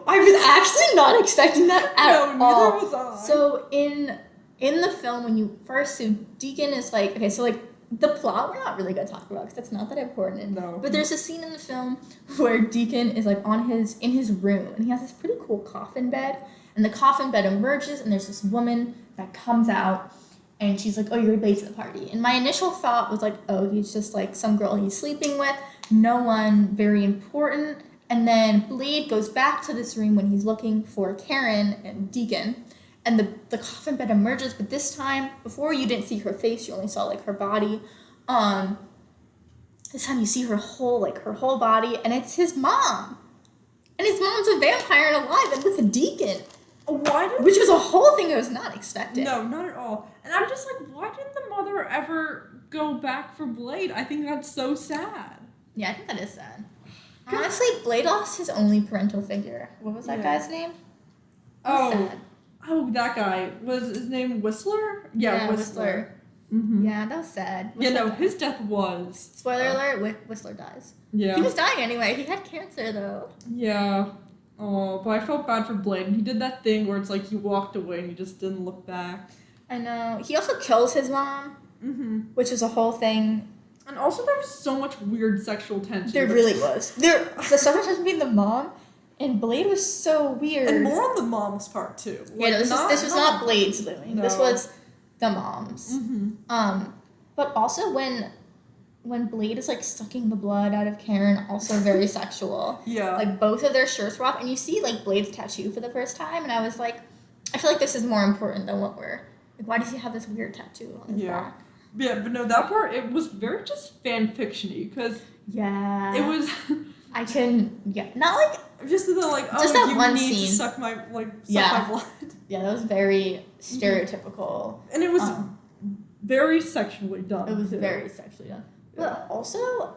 S1: I was actually not expecting that at all.
S2: No, neither was I.
S1: So in the film, when you first see Deacon is like, okay, so like the plot we're not really gonna talk about because that's not that important.
S2: No.
S1: But there's a scene in the film where Deacon is like in his room, and he has this pretty cool coffin bed, and the coffin bed emerges, and there's this woman that comes out, and she's like, oh, you're late to the party. And my initial thought was like, oh, he's just like some girl he's sleeping with, no one very important. And then Blade goes back to this room when he's looking for Karen and Deacon, and the coffin bed emerges, but this time, before you didn't see her face, you only saw like her body. This time you see her whole body, and it's his mom. And his mom's a vampire and alive and with a Deacon. Which was a whole thing I was not expecting.
S2: No, not at all. And I'm just like, why didn't the mother ever go back for Blade? I think that's so sad.
S1: Yeah, I think that is sad. Honestly, Blade lost his only parental figure. What was that guy's name?
S2: Sad. Oh, that guy. Was his name Whistler? Yeah, Whistler. Mm-hmm.
S1: Yeah, that was sad.
S2: His death was.
S1: Spoiler alert, Whistler dies.
S2: Yeah.
S1: He was dying anyway. He had cancer, though.
S2: Yeah. Oh, but I felt bad for Blade. He did that thing where it's like he walked away and he just didn't look back.
S1: I know. He also kills his mom, which is a whole thing.
S2: And also there was so much weird sexual tension.
S1: There really was. The sexual tension between the mom and Blade was so weird.
S2: And more on the mom's part, too.
S1: Like, this was not Blade's doing. No. This was the mom's.
S2: Mm-hmm.
S1: But also when Blade is like sucking the blood out of Karen, also very sexual.
S2: Yeah.
S1: Like both of their shirts were off, and you see like Blade's tattoo for the first time, and I was like, I feel like this is more important than what we're like. Why does he have this weird tattoo on his back?
S2: Yeah, but no, that part it was very just fan fiction-y because
S1: it
S2: was.
S1: Not like
S2: just the like
S1: just that
S2: you
S1: one
S2: need
S1: scene.
S2: to suck my my blood.
S1: Yeah, that was very stereotypical,
S2: and it was very sexually done.
S1: It was very sexually done, but also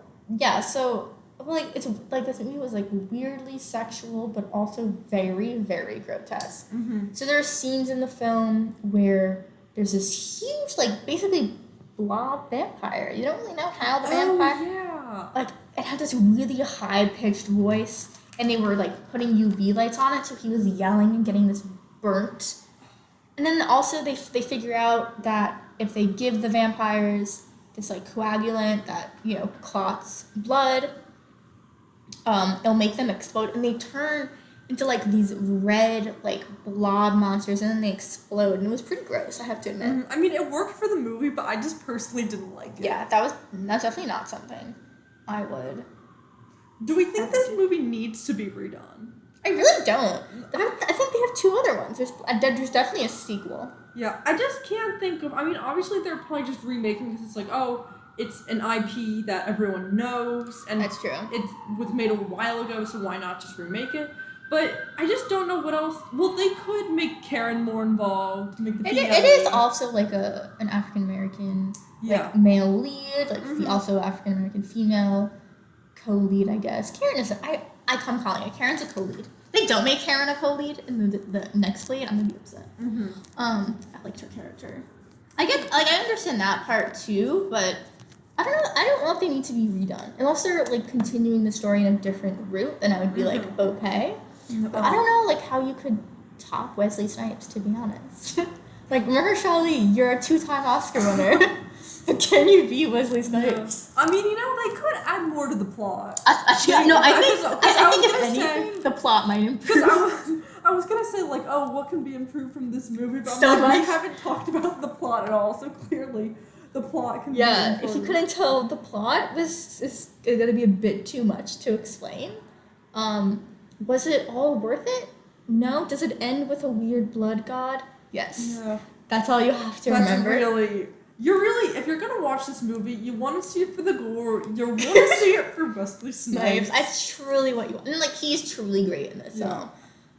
S1: so. Like it's like this movie was like weirdly sexual, but also very, very grotesque.
S2: Mm-hmm.
S1: So there are scenes in the film where there's this huge, like basically blob vampire. You don't really know how the vampire. Like it had this really high pitched voice, and they were like putting UV lights on it, so he was yelling and getting this burnt. And then also they figure out that if they give the vampires this like coagulant that clots blood. It'll make them explode, and they turn into like these red like blob monsters, and then they explode, and it was pretty gross, I have to admit.
S2: I mean, it worked for the movie, but I just personally didn't like it.
S1: Yeah, that's definitely not something I would.
S2: Do we think this movie needs to be redone?
S1: I really don't. I think they have 2 other ones. There's definitely a sequel.
S2: Yeah, I just can't think of. I mean, obviously they're probably just remaking because it's like, it's an IP that everyone knows, and
S1: that's true.
S2: It was made a while ago, so why not just remake it? But I just don't know what else. Well, they could make Karen more involved, make the female
S1: It is also like an African American male lead, like also African American female co-lead, I guess. Karen is I'm calling it. Karen's a co-lead. If they don't make Karen a co-lead in the next lead, I'm gonna be upset. I liked her character. I understand that part too, but. I don't know if they need to be redone. Unless they're, like, continuing the story in a different route, then I would be, like, okay. But I don't know, like, how you could top Wesley Snipes, to be honest. Like, Mahershala Ali, you're a 2-time Oscar winner. But can you beat Wesley Snipes?
S2: I mean, they could add more to the plot.
S1: I think if anything, the plot might improve.
S2: Because I was going to say, like, what can be improved from this movie? But we haven't talked about the plot at all, so clearly... The plot can be
S1: if you couldn't tell, the plot is going to be a bit too much to explain. Was it all worth it? No. Does it end with a weird blood god? Yes. Yeah. That's all you have to remember.
S2: If you're going to watch this movie, you want to see it for the gore, you want to see it for Wesley Snipes.
S1: That's truly what you want. And, like, he's truly great in this film.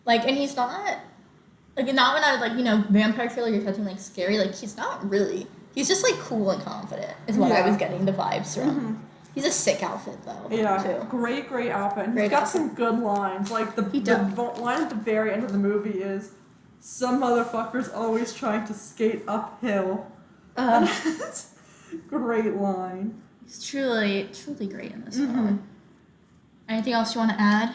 S1: Like, and he's not, like, not when I was, vampire trailer, something, like, scary. Like, he's not really... He's just, like, cool and confident is what I was getting the vibes from. He's a sick outfit, though.
S2: Yeah,
S1: too.
S2: Great outfit. And he's got some good lines. Like, the line at the very end of the movie is, some motherfucker's always trying to skate uphill. Great line.
S1: He's truly, truly great in this film. Anything else you want to add?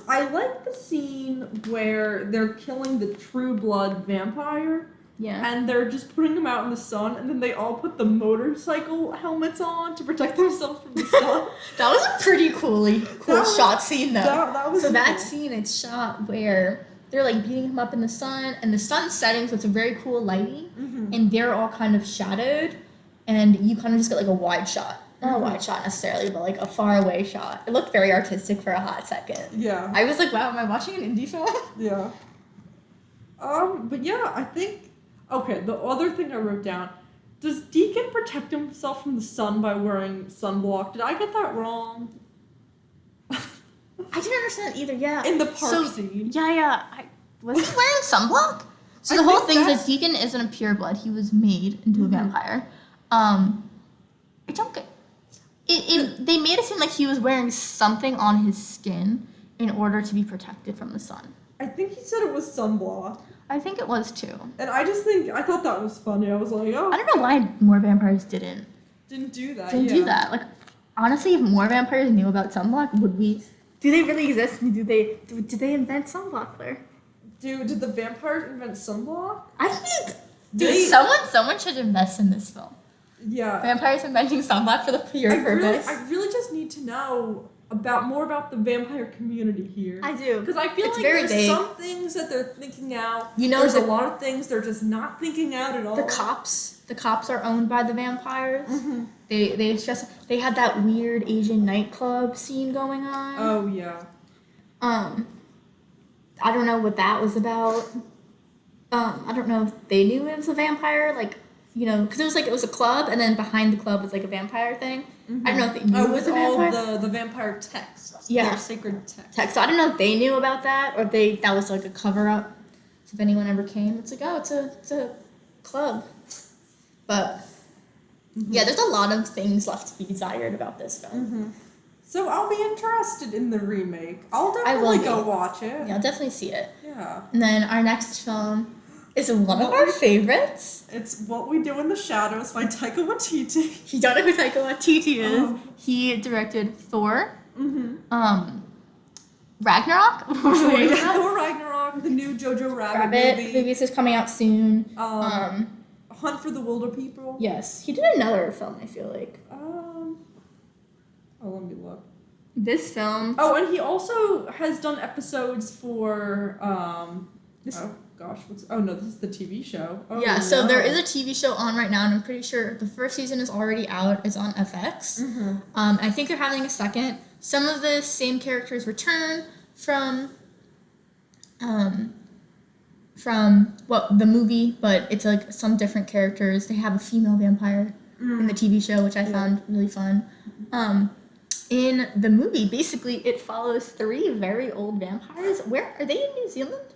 S2: I like the scene where they're killing the True Blood vampire.
S1: Yeah.
S2: And they're just putting them out in the sun, and then they all put the motorcycle helmets on to protect themselves from the sun.
S1: That was a pretty cool shot scene, though. That
S2: cool.
S1: Scene, it's shot where they're, like, beating him up in the sun, and the sun's setting, so it's a very cool lighting, and they're all kind of shadowed, and you kind of just get, like, a wide shot. Not a wide shot necessarily, but, like, a far away shot. It looked very artistic for a hot second.
S2: Yeah.
S1: I was like, wow, am I watching an indie film?
S2: Yeah. But yeah, I think... Okay, the other thing I wrote down, does Deacon protect himself from the sun by wearing sunblock? Did I get that wrong?
S1: I didn't understand either, yeah.
S2: In the park scene.
S1: Yeah. Was he wearing sunblock? So the whole thing is that Deacon isn't a pureblood. He was made into a vampire. I don't get... They made it seem like he was wearing something on his skin in order to be protected from the sun.
S2: I think he said it was sunblock.
S1: I think it was 2.
S2: And I thought that was funny. I was like, oh.
S1: I don't know why more vampires didn't
S2: do that.
S1: do that. Like, honestly, if more vampires knew about sunblock, would we? Do they really exist? Do they invent sunblock, Claire?
S2: Did the vampires invent sunblock?
S1: I think. Someone should invest in this film.
S2: Yeah.
S1: Vampires inventing sunblock for the pure purpose.
S2: I really just need to know more about the vampire community here.
S1: I do.
S2: Because I feel like there's some things that they're thinking out. There's a lot of things they're just not thinking out at all.
S1: The cops are owned by the vampires.
S2: Mm-hmm.
S1: They had that weird Asian nightclub scene going on.
S2: Oh yeah.
S1: I don't know what that was about. I don't know if they knew it was a vampire, like, because it was a club, and then behind the club was like a vampire thing.
S2: Mm-hmm.
S1: I don't know if they knew it was a vampire.
S2: All the vampire texts.
S1: Yeah.
S2: Their sacred texts.
S1: So I don't know if they knew about that, or that was like a cover up. So if anyone ever came, it's like, oh, it's a club. But yeah, there's a lot of things left to be desired about this film.
S2: Mm-hmm. So I'll be interested in the remake. I'll definitely go watch it.
S1: Yeah, I'll definitely see it.
S2: Yeah.
S1: And then our next film is one of our favorites.
S2: It's What We Do in the Shadows by Taika Waititi.
S1: You don't know who Taika Waititi is. He directed Thor.
S2: Mm-hmm.
S1: Ragnarok.
S2: Thor Ragnarok, the new Jojo Rabbit movie.
S1: This is coming out soon.
S2: Hunt for the Wilder People.
S1: Yes, he did another film, I feel like.
S2: Let me look.
S1: This film.
S2: Oh, and he also has done episodes for this is the TV show. Oh,
S1: yeah, so there is a TV show on right now, and I'm pretty sure the first season is already out. It's on FX.
S2: Mm-hmm.
S1: I think they're having a second. Some of the same characters return from the movie, but it's like some different characters. They have a female vampire in the TV show, which I found really fun. In the movie, basically, it follows 3 very old vampires. Where are they in New Zealand?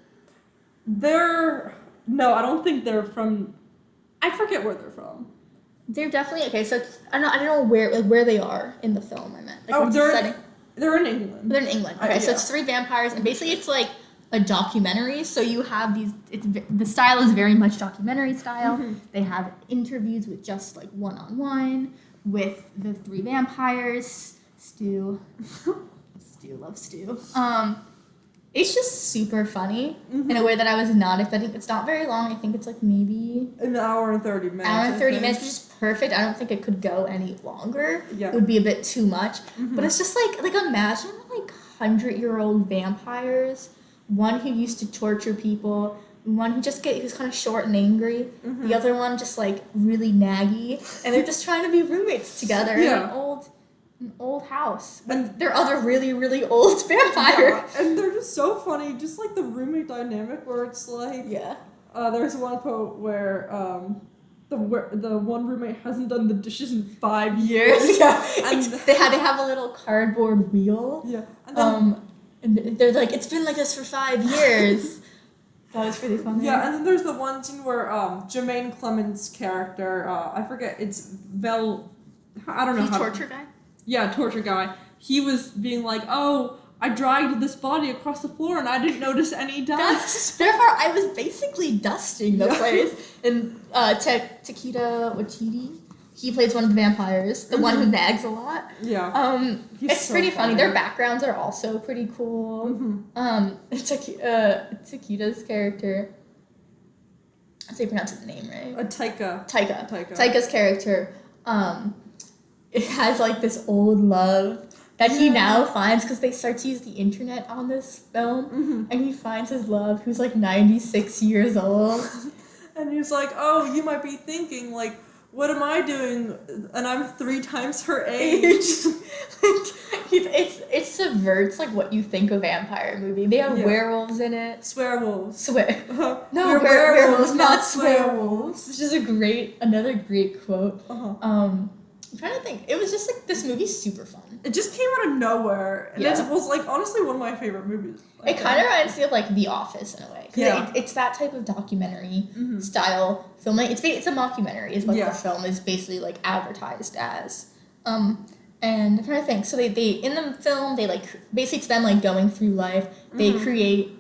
S2: No, I don't think they're from. I forget where they're from.
S1: They're definitely okay. So I don't know where they are in the film. I meant.
S2: They're in England.
S1: They're in England. Okay, so it's 3 vampires, and basically it's like a documentary. So you have these. The style is very much documentary style. Mm-hmm. They have interviews with just like one-on-one with the 3 vampires. Stu loves Stu. It's just super funny in a way that I was not expecting. It's not very long. I think it's like maybe
S2: an hour and 30 minutes.
S1: Hour and 30 minutes, which is perfect. I don't think it could go any longer.
S2: Yeah.
S1: It would be a bit too much. Mm-hmm. But it's just like imagine like 100-year-old vampires. One who used to torture people. One who's kind of short and angry. Mm-hmm. The other one just like really naggy. And they're just trying to be roommates together in an old house with their other really, really old vampire.
S2: Yeah, and they're just so funny, just like the roommate dynamic where it's like there's one quote where the one roommate hasn't done the dishes in 5 years.
S1: Yeah. And they had to have a little cardboard wheel.
S2: Yeah. And then,
S1: and they're like, it's been like this for 5 years. That was pretty funny.
S2: Yeah, and then there's the one scene where Jermaine Clement's character, I forget, it's I don't know how.
S1: Torture guy?
S2: Yeah, torture guy. He was being like, oh, I dragged this body across the floor and I didn't notice any dust.
S1: Therefore, I was basically dusting the place. And Taika Waititi, he plays one of the vampires, the one who nags a lot.
S2: Yeah.
S1: It's so pretty funny. Their backgrounds are also pretty cool.
S2: Mm-hmm.
S1: Taika's character, I say pronounce his name right.
S2: Taika.
S1: Taika's character, it has like this old love that he now finds because they start to use the internet on this film, and he finds his love who's like 96 years old.
S2: And he's like, oh, you might be thinking like, what am I doing? And I'm 3 times her age.
S1: It subverts like what you think a vampire movie. They have werewolves in it.
S2: Swearwolves.
S1: No, werewolves, not swearwolves. Which is another great quote. I'm trying to think. It was just like this movie's super fun.
S2: It just came out of nowhere. And it was like honestly one of my favorite movies.
S1: It kind of reminds me of like The Office in a way. It's that type of documentary style filming. It's a mockumentary is what the film is basically like advertised as. And I'm trying to think. So they in the film they like basically it's them like going through life. They create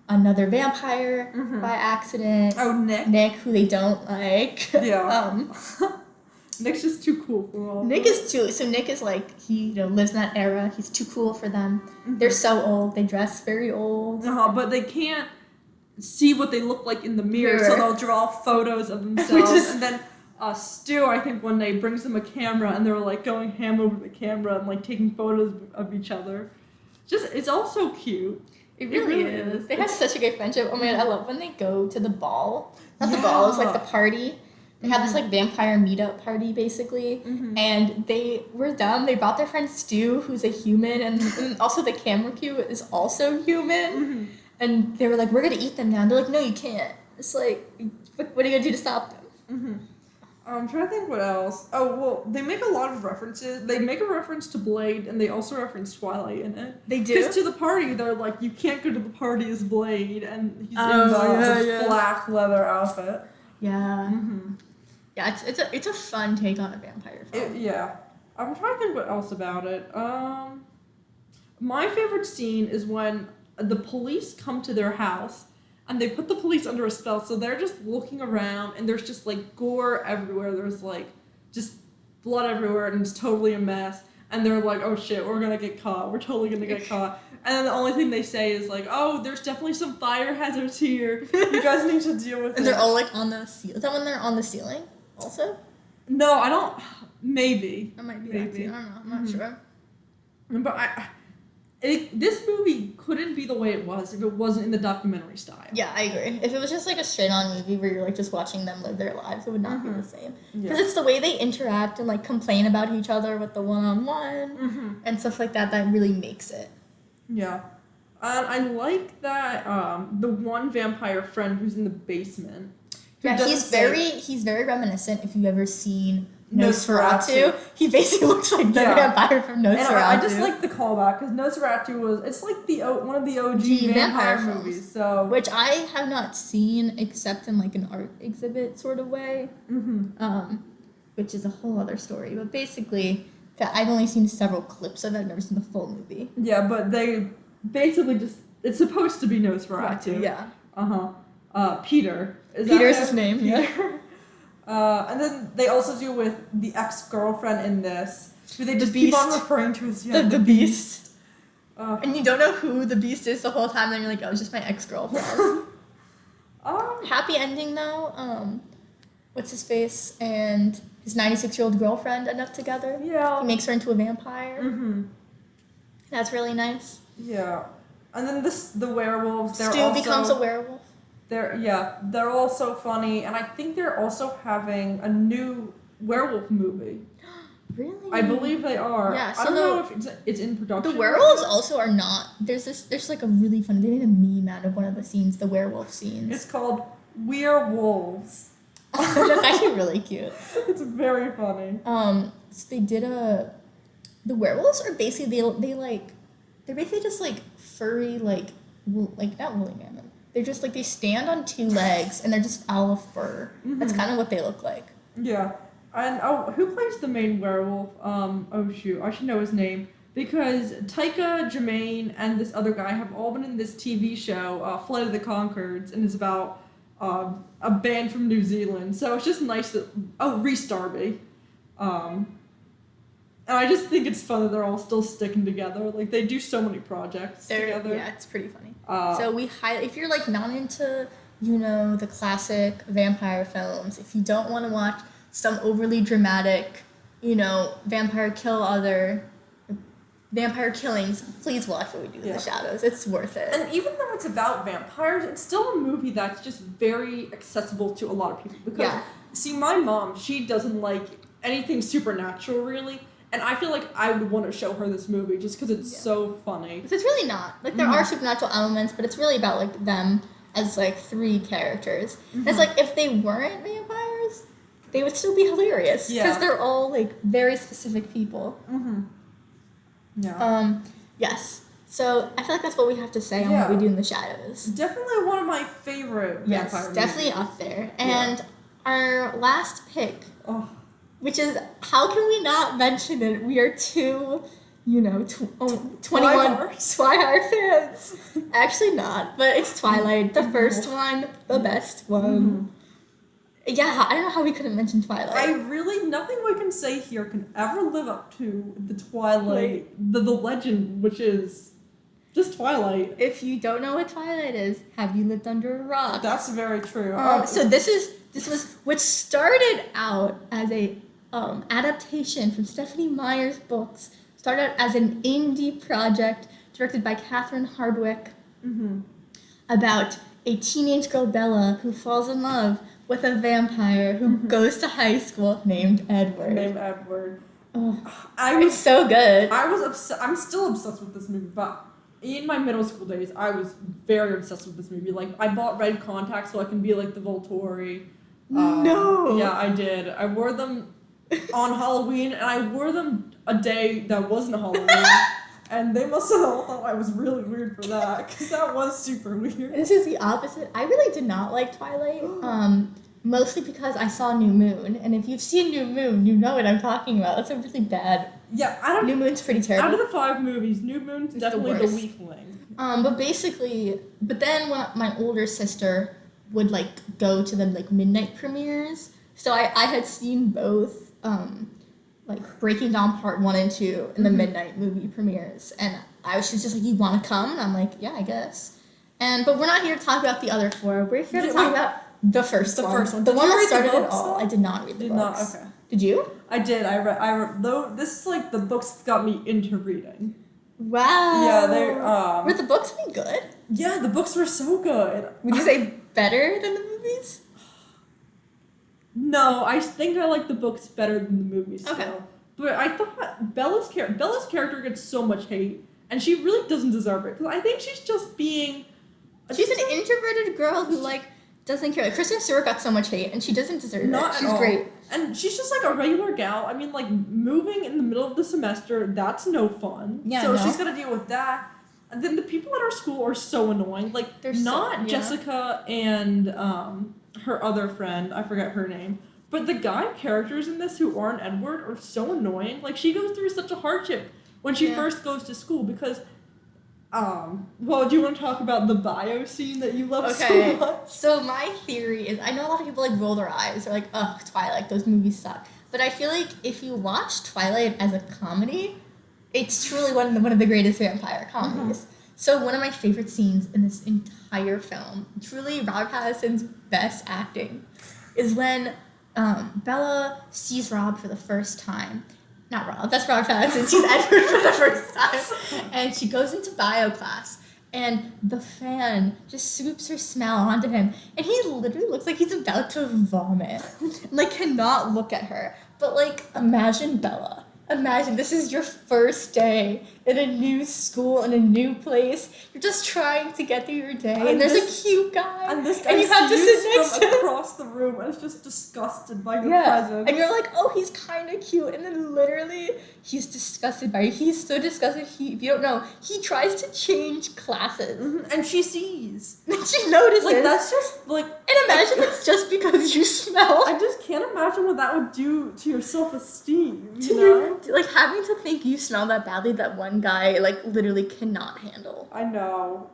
S1: another vampire by accident.
S2: Oh, Nick.
S1: Nick, who they don't like.
S2: Yeah. Nick's just too cool for all.
S1: Nick is too. So Nick is like, he lives in that era. He's too cool for them. They're so old. They dress very old.
S2: But they can't see what they look like in the mirror, so they'll draw photos of themselves. And then Stu, I think one day brings them a camera, and they're like going ham over the camera and like taking photos of each other. Just, it's all so cute.
S1: It really is. They have such a great friendship. Oh my god, I love when they go to the ball. Not the ball, it's like the party. They have this like vampire meetup party basically, and they were dumb. They brought their friend Stu, who's a human, and also the camera cue is also human. And they were like, "We're gonna eat them now." And they're like, "No, you can't." It's like, what are you gonna do to stop them?
S2: I'm trying to think what else. Oh, well, they make a lot of references. They make a reference to Blade, and they also reference Twilight in it.
S1: They do?
S2: Because to the party, they're like, you can't go to the party as Blade, and he's in the black leather outfit.
S1: Yeah. Yeah, it's a fun take on a vampire film.
S2: I'm trying to think what else about it. My favorite scene is when the police come to their house, and they put the police under a spell, so they're just looking around, and there's just, like, gore everywhere. There's, like, just blood everywhere, and it's totally a mess. And they're like, oh, shit, we're gonna get caught. We're totally gonna get caught. And then the only thing they say is, like, oh, there's definitely some fire hazards here. You guys need to deal with it.
S1: And they're all, like, on the ceiling. Is that when they're on the ceiling also?
S2: No, I don't... Maybe.
S1: That might be that too. I don't know. I'm not sure.
S2: But this movie couldn't be the way it was if it wasn't in the documentary style.
S1: Yeah, I agree. If it was just like a straight-on movie where you're like just watching them live their lives, it would not be the same. Because it's the way they interact and like complain about each other with the one-on-one and stuff like that that really makes it.
S2: Yeah. And I like that the one vampire friend who's in the basement.
S1: Yeah, he's very reminiscent if you've ever seen Nosferatu. He basically looks like the vampire from Nosferatu.
S2: And I just like the callback because Nosferatu it's like one of the OG vampire movies. So
S1: which I have not seen except in like an art exhibit sort of way, which is a whole other story. But basically, I've only seen several clips of it. I've never seen the full movie.
S2: Yeah, but they basically it's supposed to be Nosferatu.
S1: Yeah.
S2: Peter.
S1: Peter's his name.
S2: Peter. Yeah. And then they also do with the ex-girlfriend in this, who they just keep on referring to as
S1: the Beast. And you don't know who the Beast is the whole time, then you're like, oh, it's just my ex-girlfriend. Happy ending, though. What's his face? And his 96-year-old girlfriend end up together.
S2: Yeah.
S1: He makes her into a vampire. That's really nice.
S2: Yeah. And then the werewolves,
S1: Stu becomes a werewolf.
S2: They're all so funny, and I think they're also having a new werewolf movie.
S1: Really?
S2: I believe they are.
S1: Yeah, so
S2: I don't know if it's in production.
S1: The werewolves also are not. There's like a really funny. They made a meme out of one of the scenes, the werewolf scenes.
S2: It's called Werewolves.
S1: That's actually really cute.
S2: It's very funny.
S1: So they did the werewolves are basically they're basically just like furry like not woolly mammoth. They're just like, they stand on two legs and they're just all of fur. That's kind of what they look like.
S2: Yeah. And who plays the main werewolf? Oh shoot, I should know his name. Because Taika, Jermaine, and this other guy have all been in this TV show, Flight of the Conchords, and it's about a band from New Zealand. So it's just nice that... Oh, Rhys Darby. And I just think it's fun that they're all still sticking together. Like, they do so many projects together.
S1: Yeah, it's pretty funny. So if you're, like, not into, the classic vampire films, if you don't want to watch some overly dramatic, vampire killings, please watch What We Do in the Shadows. It's worth it.
S2: And even though it's about vampires, it's still a movie that's just very accessible to a lot of people. Because, see, my mom, she doesn't like anything supernatural, really. And I feel like I would want to show her this movie just because it's so funny.
S1: It's really not. Like, there are supernatural elements, but it's really about, like, them as, like, three characters. And it's like, if they weren't vampires, they would still be hilarious. Because they're all, like, very specific people.
S2: Yeah.
S1: Yes. So, I feel like that's what we have to say on What We Do in the Shadows.
S2: Definitely one of my favorite vampire movies.
S1: Definitely up there. And our last pick... which is, how can we not mention it? We are two 21
S2: Twihard.
S1: Twihard fans. Actually not, but it's Twilight, the first one, the best one. Yeah, I don't know how we couldn't mention Twilight.
S2: Nothing we can say here can ever live up to the Twilight, the legend, which is just Twilight.
S1: If you don't know what Twilight is, have you lived under a rock?
S2: That's very true.
S1: So this was what started out as a adaptation from Stephanie Meyer's books. Started out as an indie project directed by Catherine Hardwicke about a teenage girl, Bella, who falls in love with a vampire who goes to high school named Edward. Oh, it's so good.
S2: I'm still obsessed with this movie, but in my middle school days, I was very obsessed with this movie. Like, I bought red contacts so I can be like the Volturi.
S1: No!
S2: Yeah, I did. I wore them on Halloween, and I wore them a day that wasn't Halloween. And they must have all thought I was really weird for that, because that was super weird.
S1: This is the opposite. I really did not like Twilight, mostly because I saw New Moon. And if you've seen New Moon, you know what I'm talking about. That's a really bad...
S2: Yeah,
S1: New Moon's pretty terrible.
S2: Out of the 5 movies, New Moon's definitely the weakling.
S1: But then when my older sister would, like, go to the, like, midnight premieres, so I had seen both, like, Breaking Dawn Part 1 and 2 in the midnight movie premieres, and she was just like, you want to come? And I'm like, yeah, I guess. But we're not here to talk about the other 4. We're here to talk about the first one. The one that started it all. I did not read the books.
S2: Okay.
S1: Did you?
S2: I did. I read. Though this is like the books that got me into reading.
S1: Wow.
S2: Yeah, they.
S1: Were the books any good?
S2: Yeah, the books were so good.
S1: Would you say better than the movies?
S2: No, I think I like the books better than the movies.
S1: Okay.
S2: Still. But I thought Bella's character gets so much hate, and she really doesn't deserve it. Because I think she's just being.
S1: She's an introverted girl who doesn't care. Like, Kristen Stewart got so much hate, and she doesn't deserve it. She's great.
S2: And she's just like a regular gal. I mean, like, moving in the middle of the semester, that's no fun.
S1: Yeah,
S2: so she's got to deal with that. And then the people at our school are so annoying. Like, Jessica and her other friend, I forget her name. But the guy characters in this who aren't Edward are so annoying. Like, she goes through such a hardship when she first goes to school because... do you want to talk about the bio scene that you love so much?
S1: So my theory is, I know a lot of people like roll their eyes. They're like, ugh, Twilight, those movies suck. But I feel like if you watch Twilight as a comedy, it's truly one of the greatest vampire comedies. So one of my favorite scenes in this entire film, truly Robert Pattinson's best acting, is when Bella sees Rob for the first time. Not Rob, that's Robert Pattinson. She's Edward for the first time. And she goes into bio class, and the fan just swoops her smell onto him, and he literally looks like he's about to vomit. Like, cannot look at her. But, like, imagine Bella. Imagine this is your first day in a new school, in a new place. You're just trying to get through your day, and there's a cute guy,
S2: and this guy
S1: and you have to sit next to him
S2: across the room, and is just disgusted by your presence.
S1: And you're like, oh, he's kind of cute, and then literally he's disgusted by you. He's so disgusted. If you don't know, he tries to change classes,
S2: and she sees,
S1: and she notices.
S2: Like, that's just like.
S1: And imagine it's just because you smell.
S2: I just can't imagine what that would do to your self-esteem. You know?
S1: Like, having to think you smell that badly that one guy, like, literally cannot handle.
S2: I know.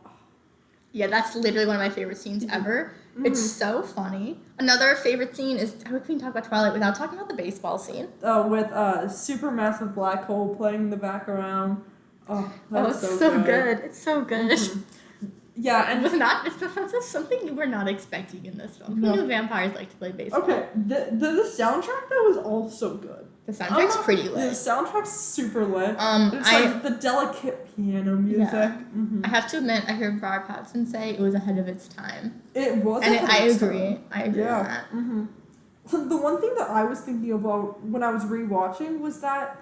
S1: Yeah, that's literally one of my favorite scenes ever. It's so funny. Another favorite scene is, how can we talk about Twilight without talking about the baseball scene?
S2: With supermassive black hole playing in the background.
S1: It's so good. It's so good.
S2: Yeah, and
S1: it's something you were not expecting in this film. Who knew vampires like to play baseball?
S2: Okay, the soundtrack though was also good.
S1: The soundtrack's pretty lit.
S2: The soundtrack's super lit.
S1: It's
S2: like the delicate piano music.
S1: Yeah. I have to admit, I heard Robert Pattinson say it was ahead of its time.
S2: It was,
S1: and I agree. I agree on that.
S2: The one thing that I was thinking about when I was rewatching was that,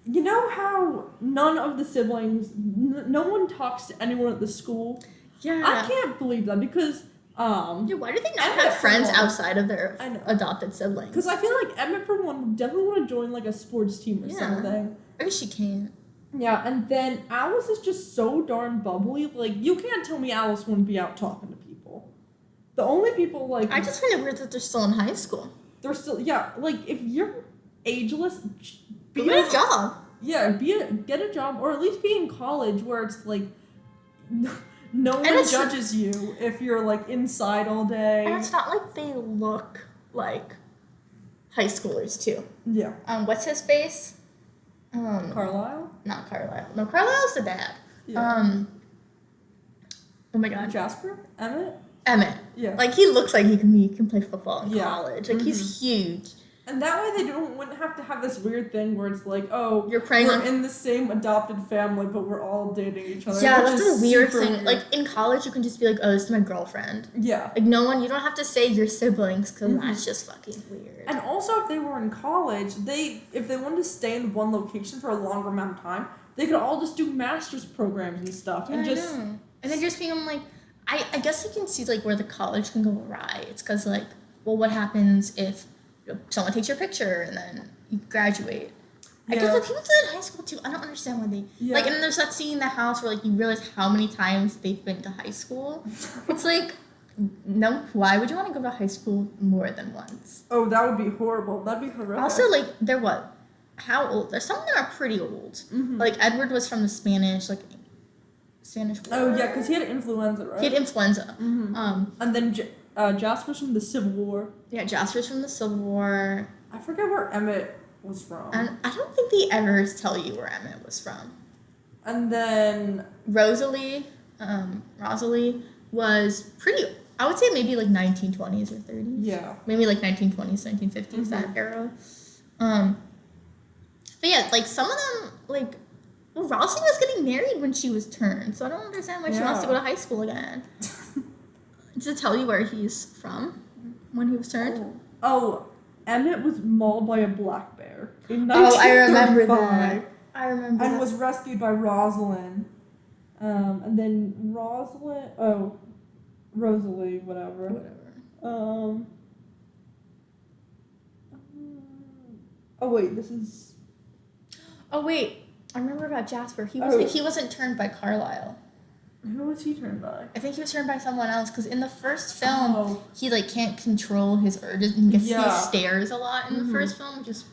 S2: you know how none of the siblings, no one talks to anyone at the school.
S1: Yeah.
S2: I can't believe that because.
S1: Why do they not have friends outside of their adopted siblings?
S2: Because I feel like Emmett, for one, would definitely want to join like a sports team or something.
S1: Maybe she can't.
S2: Yeah, and then Alice is just so darn bubbly. Like, you can't tell me Alice wouldn't be out talking to people. The only people, like...
S1: I just find it weird that they're still in high school.
S2: They're still... Yeah, like, if you're ageless...
S1: Get a job.
S2: Yeah, get a job, or at least be in college where it's like no one
S1: it's-
S2: judges you if you're like inside all day.
S1: And it's not like they look like high schoolers too.
S2: Yeah.
S1: What's his face?
S2: Carlisle?
S1: Not Carlisle. No, Carlisle's the dad.
S2: Yeah.
S1: Oh my god.
S2: Jasper?
S1: Emmett.
S2: Yeah.
S1: Like, he looks like he can play football in college. Like,
S2: Mm-hmm.
S1: he's huge.
S2: And that way they wouldn't have to have this weird thing where it's like, oh,
S1: We're
S2: in the same adopted family, but we're all dating each other.
S1: Yeah,
S2: which
S1: that's
S2: is
S1: a weird
S2: super
S1: thing.
S2: weird.
S1: Like, in college, you can just be like, oh, this is my girlfriend.
S2: Yeah.
S1: Like, you don't have to say your siblings, because that's just fucking weird.
S2: And also, if they were in college, if they wanted to stay in one location for a longer amount of time, they could all just do master's programs and stuff.
S1: Yeah,
S2: and just
S1: I know. And then just being like, I guess you can see, like, where the college can go awry. It's because, like, well, what happens if someone takes your picture and then you graduate? I guess like, people do that in high school, too. I don't understand why they...
S2: Yeah.
S1: Like, and then there's that scene in the house where, like, you realize how many times they've been to high school. It's like, no, why would you want to go to high school more than once?
S2: Oh, that would be horrible. That'd be horrific.
S1: Also, like, they're what? How old? Some of them are pretty old.
S2: Mm-hmm.
S1: Like, Edward was from the Spanish War.
S2: Oh, yeah, because he had influenza, right?
S1: He had influenza.
S2: Mm-hmm. And then Jasper's from the Civil War.
S1: Yeah, Jasper's from the Civil War.
S2: I forget where Emmett was from.
S1: And I don't think they ever tell you where Emmett was from.
S2: And then...
S1: Rosalie was pretty... I would say maybe like 1920s or 30s.
S2: Yeah.
S1: Maybe like 1920s, 1950s, that era. But yeah, like some of them, like... Well, Rosalie was getting married when she was turned, so I don't understand why she wants to go to high school again. Does it tell you where he's from when he was turned?
S2: Oh, Emmett was mauled by a black bear in 1935.
S1: Oh, I remember that. I remember
S2: and
S1: that.
S2: was rescued by Rosalind. And then Rosalie, whatever. Oh wait, this is...
S1: Oh wait, I remember about Jasper. He wasn't turned by Carlisle.
S2: Who was he turned by?
S1: I think he was turned by someone else, because in the first film, he like can't control his urges and he stares a lot in the first film, which is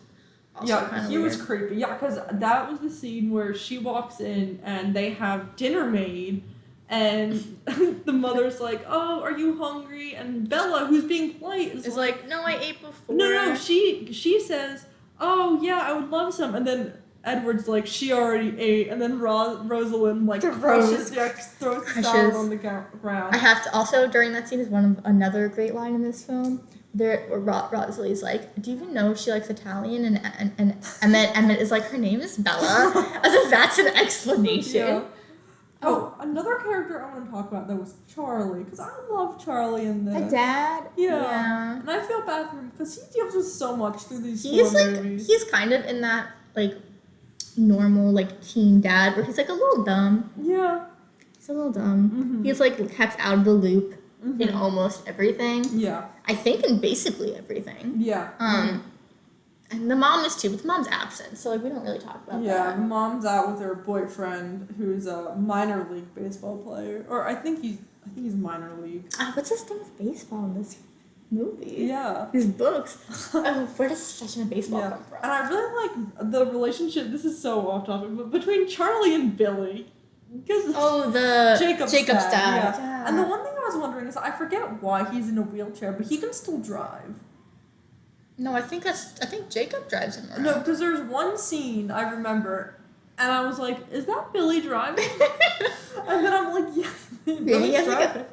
S1: also kind of
S2: he
S1: weird.
S2: was creepy. Yeah, because that was the scene where she walks in and they have dinner made, and the mother's like, "Oh, are you hungry?" And Bella, who's being polite, is like,
S1: "No, I ate before."
S2: No, she says, "Oh yeah, I would love some," and then Edward's like, she already ate, and then Rosalind like throws the salad on the ground.
S1: I have to also, during that scene, is another great line in this film. Rosalie's like, "Do you even know she likes Italian?" And Emmett is like, "Her name is Bella," as if that's an explanation.
S2: Yeah. Oh, another character I want to talk about though was Charlie, because I love Charlie in this.
S1: The dad.
S2: Yeah. And I feel bad for him because he deals with so much through these
S1: movies. He's kind of in that like normal like teen dad where he's like a little dumb.
S2: Yeah.
S1: He's a little dumb. He's like kept out of the loop in almost everything.
S2: Yeah.
S1: I think in basically everything.
S2: Yeah.
S1: And the mom is too, but the mom's absent, so like we don't really talk about that.
S2: Yeah, the mom's out with her boyfriend who's a minor league baseball player. Or I think he's minor league.
S1: What's his thing with baseball in this movie?
S2: Yeah.
S1: His books. Where does such a baseball come from?
S2: And I really like the relationship, this is so off topic, but between Charlie and Billy.
S1: The Jacob's dad.
S2: Yeah. And the one thing I was wondering is, I forget why he's in a wheelchair, but he can still drive.
S1: No, I think Jacob drives him around.
S2: No, because there's one scene I remember, and I was like, is that Billy driving? And then I'm like, yeah, Billy's driving.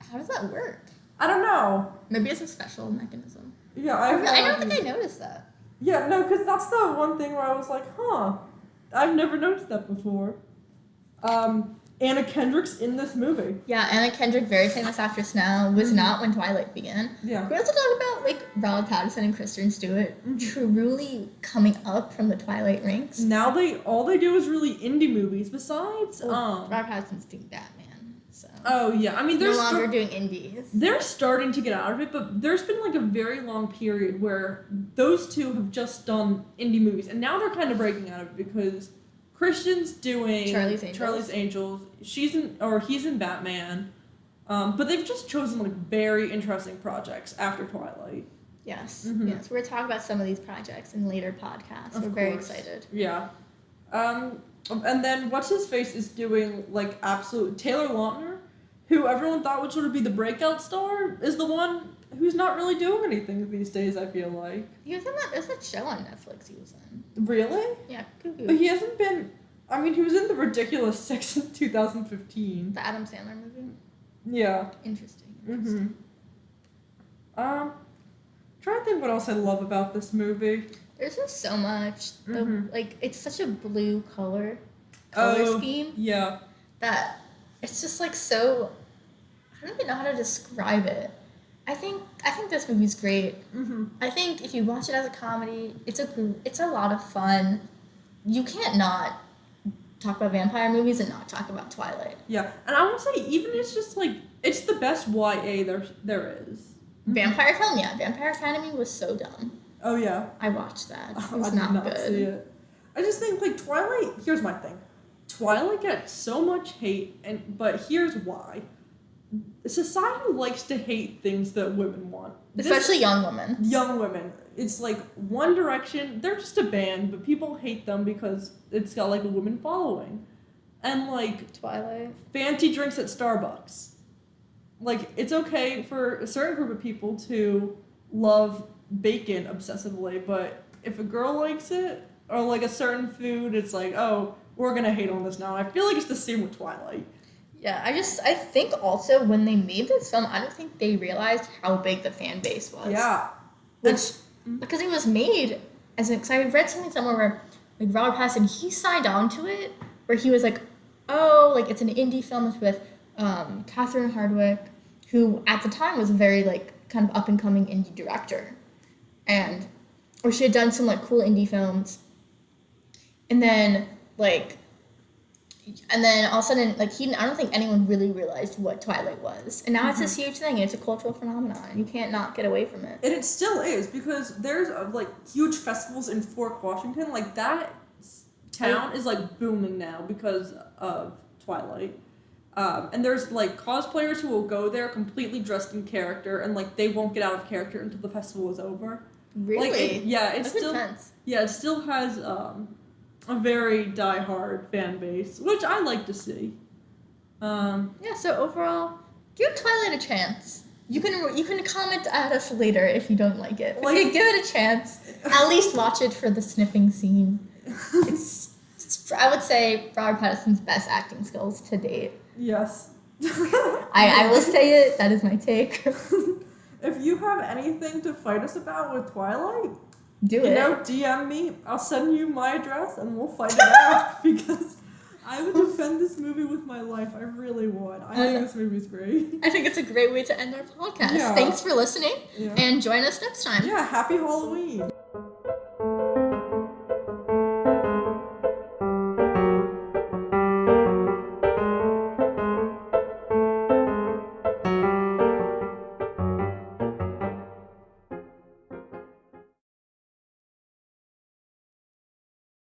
S1: How does that work?
S2: I don't know.
S1: Maybe it's a special mechanism.
S2: Yeah,
S1: I don't think I noticed that.
S2: Yeah, no, because that's the one thing where I was like, I've never noticed that before. Anna Kendrick's in this movie.
S1: Yeah, Anna Kendrick, very famous actress now, was not when Twilight began.
S2: Yeah.
S1: We also talk about like Robert Pattinson and Kristen Stewart truly coming up from the Twilight ranks.
S2: Now all they do is really indie movies. Besides,
S1: Robert Pattinson's doing Batman. So.
S2: Oh yeah, I mean they're
S1: no longer doing indies.
S2: They're starting to get out of it, but there's been like a very long period where those two have just done indie movies, and now they're kind of breaking out of it because Christian's doing
S1: Charlie's
S2: Angels. He's in Batman. But they've just chosen like very interesting projects after Twilight.
S1: Yes.
S2: Mm-hmm.
S1: Yes. We're going to talk about some of these projects in later podcasts. We're very excited.
S2: Yeah. And then what's his face is doing like absolute Taylor Lautner, who everyone thought would sort of be the breakout star, is the one who's not really doing anything these days, I feel like.
S1: He was in there's that show on Netflix he was in.
S2: Really?
S1: Yeah, Cuckoo.
S2: But he hasn't been, I mean, he was in The Ridiculous Six in 2015.
S1: The Adam Sandler movie?
S2: Yeah.
S1: Interesting.
S2: Mm-hmm. Trying to think what else I love about this movie.
S1: There's just so much. Like, it's such a blue color scheme.
S2: Yeah.
S1: That it's just like so. I don't even know how to describe it. I think this movie's great.
S2: Mm-hmm.
S1: I think if you watch it as a comedy, it's a lot of fun. You can't not talk about vampire movies and not talk about Twilight.
S2: Yeah, and I would say even it's just like it's the best YA there is.
S1: Vampire film, yeah. Vampire Academy was so dumb.
S2: Oh yeah.
S1: I watched that. It was
S2: I did
S1: not good.
S2: See it. I just think like Twilight. Here's my thing. Twilight gets so much hate, but here's why. Society likes to hate things that women want.
S1: Especially young women.
S2: Young women. It's like One Direction, they're just a band, but people hate them because it's got like a woman following. And like
S1: Twilight.
S2: Fancy drinks at Starbucks. Like, it's okay for a certain group of people to love bacon obsessively, but if a girl likes it, or like a certain food, it's like, oh, we're gonna hate on this now. I feel like it's the same with Twilight.
S1: Yeah, I think also when they made this film, I don't think they realized how big the fan base was.
S2: Yeah.
S1: Because it was made as an, because I read something somewhere where, like, Robert Pattinson, he signed on to it, where he was like, oh, like, it's an indie film. It's with Catherine Hardwicke, who at the time was a very, like, kind of up-and-coming indie director. Or she had done some, like, cool indie films. And then all of a sudden, like, I don't think anyone really realized what Twilight was. And now it's this huge thing, and it's a cultural phenomenon, and you can't not get away from it.
S2: And it still is, because there's, like, huge festivals in Fort Washington. Like, that town is, like, booming now because of Twilight. And there's, like, cosplayers who will go there completely dressed in character, and, like, they won't get out of character until the festival is over.
S1: Really?
S2: Like, it's
S1: That's
S2: still
S1: intense.
S2: Yeah, it still has a very diehard fan base, which I like to see.
S1: Yeah, so overall, give Twilight a chance. You can comment at us later if you don't like it. But give it a chance. At least watch it for the sniffing scene. It's I would say Robert Pattinson's best acting skills to date.
S2: Yes.
S1: I will say it. That is my take.
S2: If you have anything to fight us about with Twilight,
S1: Do it.
S2: DM me. I'll send you my address and we'll fight it out, because I would defend this movie with my life. I really would. I think this movie's great.
S1: I think it's a great way to end our podcast.
S2: Yeah.
S1: Thanks for listening,
S2: Yeah.
S1: and join us next time.
S2: Yeah, happy Halloween.